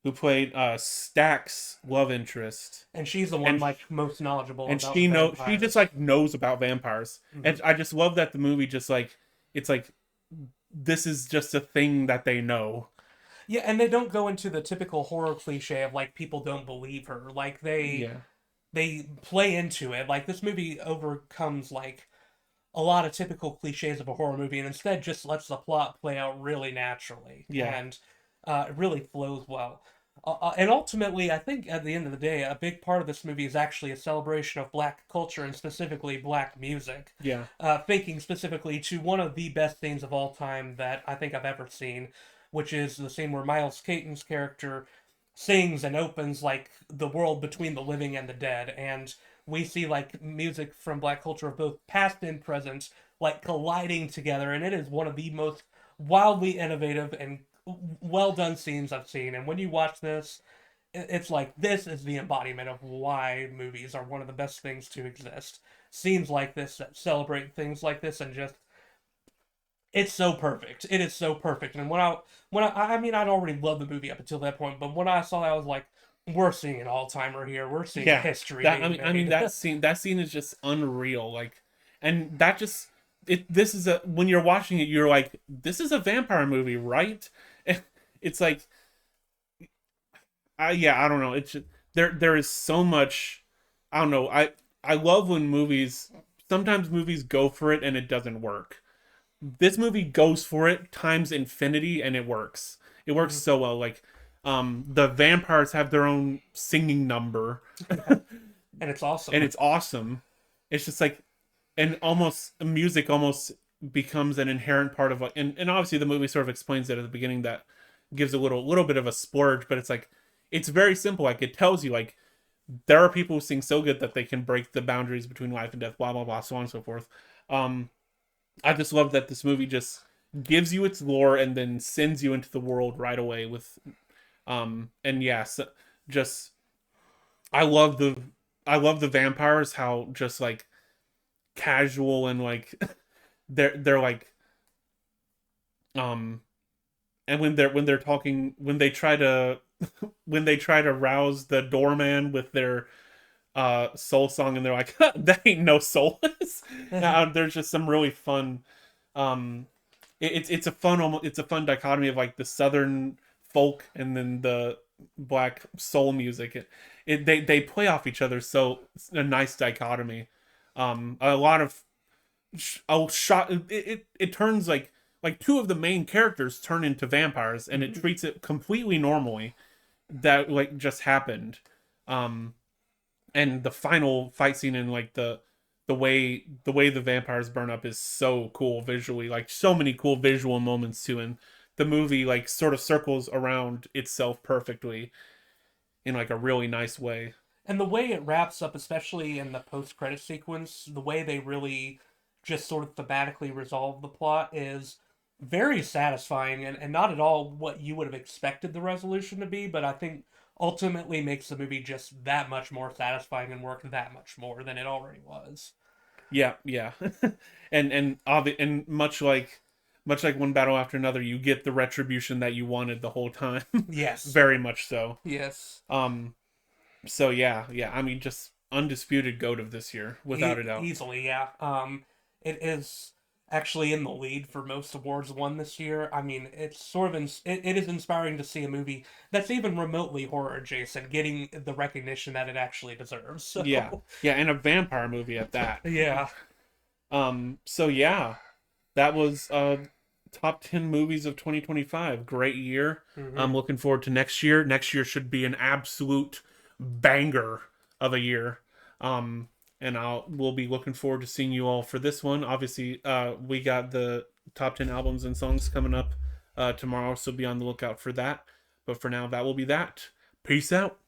who played Stack's love interest. And she's the one and like most knowledgeable and about she just vampires. like knows about vampires. Hmm. And I just love that the movie just like, it's like this is just a thing that they know. Yeah, and they don't go into the typical horror cliche of like people don't believe her. Like Yeah, they play into it. Like this movie overcomes like a lot of typical cliches of a horror movie and instead just lets the plot play out really naturally yeah, and it really flows well. And ultimately, I think at the end of the day, a big part of this movie is actually a celebration of black culture and specifically black music. yeah, Thinking specifically to one of the best scenes of all time that I think I've ever seen, which is the scene where Miles Caton's character sings and opens like the world between the living and the dead. And we see like music from black culture of both past and present like colliding together. And it is one of the most wildly innovative and well done scenes I've seen. And when you watch this, it's like this is the embodiment of why movies are one of the best things to exist. Scenes like this that celebrate things like this and just it's so perfect. It is so perfect. And I mean I'd already loved the movie up until that point, but when I saw that I was like, we're seeing an all timer here. We're seeing yeah. history That I being mean, I mean made. that scene is just unreal. Like, and that just it. This is a when you're watching it, you're like, this is a vampire movie, right? It's like, yeah, I don't know. It's just, there is so much. I don't know. I love when movies. Sometimes movies go for it and it doesn't work. This movie goes for it times infinity and it works. It works Mhm. so well. Like, the vampires have their own singing number, Yeah, and it's and awesome. it's awesome. It's just like, and almost music almost becomes an inherent part of, like, and obviously the movie sort of explains it at the beginning, that gives a little bit of a splurge, but it's like it's very simple. Like, it tells you like there are people who sing so good that they can break the boundaries between life and death, blah blah blah, so on and so forth. um I just love that this movie just gives you its lore and then sends you into the world right away with, and yes, just I love the I love the vampires, how just like casual and like they're like, um and when they're talking, when they try to when they try to rouse the doorman with their soul song, and they're like, that ain't no soulless. There's just some really fun, um it's a fun, almost it's a fun dichotomy of like the southern folk and then the black soul music. They play off each other, so it's a nice dichotomy. A lot of shot it turns like two of the main characters turn into vampires, and it Mhm. treats it completely normally, that like just happened. um and the final fight scene, and like the way the vampires burn up is so cool visually, like so many cool visual moments too. And the movie like sort of circles around itself perfectly in like a really nice way. And the way it wraps up, especially in the post-credit sequence, the way they really just sort of thematically resolve the plot is very satisfying and not at all what you would have expected the resolution to be, but I think ultimately makes the movie just that much more satisfying and work that much more than it already was. Yeah, yeah. And much like much like one battle after another, you get the retribution that you wanted the whole time. Yes. Very much so. Yes. Um, so yeah. I mean, just undisputed goat of this year, without a doubt. Easily, yeah. It is actually in the lead for most awards won this year. I mean, it's sort of it is inspiring to see a movie that's even remotely horror adjacent getting the recognition that it actually deserves. Yeah, So, yeah, and a vampire movie at that. yeah. So yeah, that was top 10 movies of 2025. Great year. I'm Hmm. looking forward to next year. Next year should be an absolute banger of a year. Um, and we'll be looking forward to seeing you all for this one. Obviously, we got the top 10 albums and songs coming up tomorrow, so be on the lookout for that. But for now, that will be that. Peace out.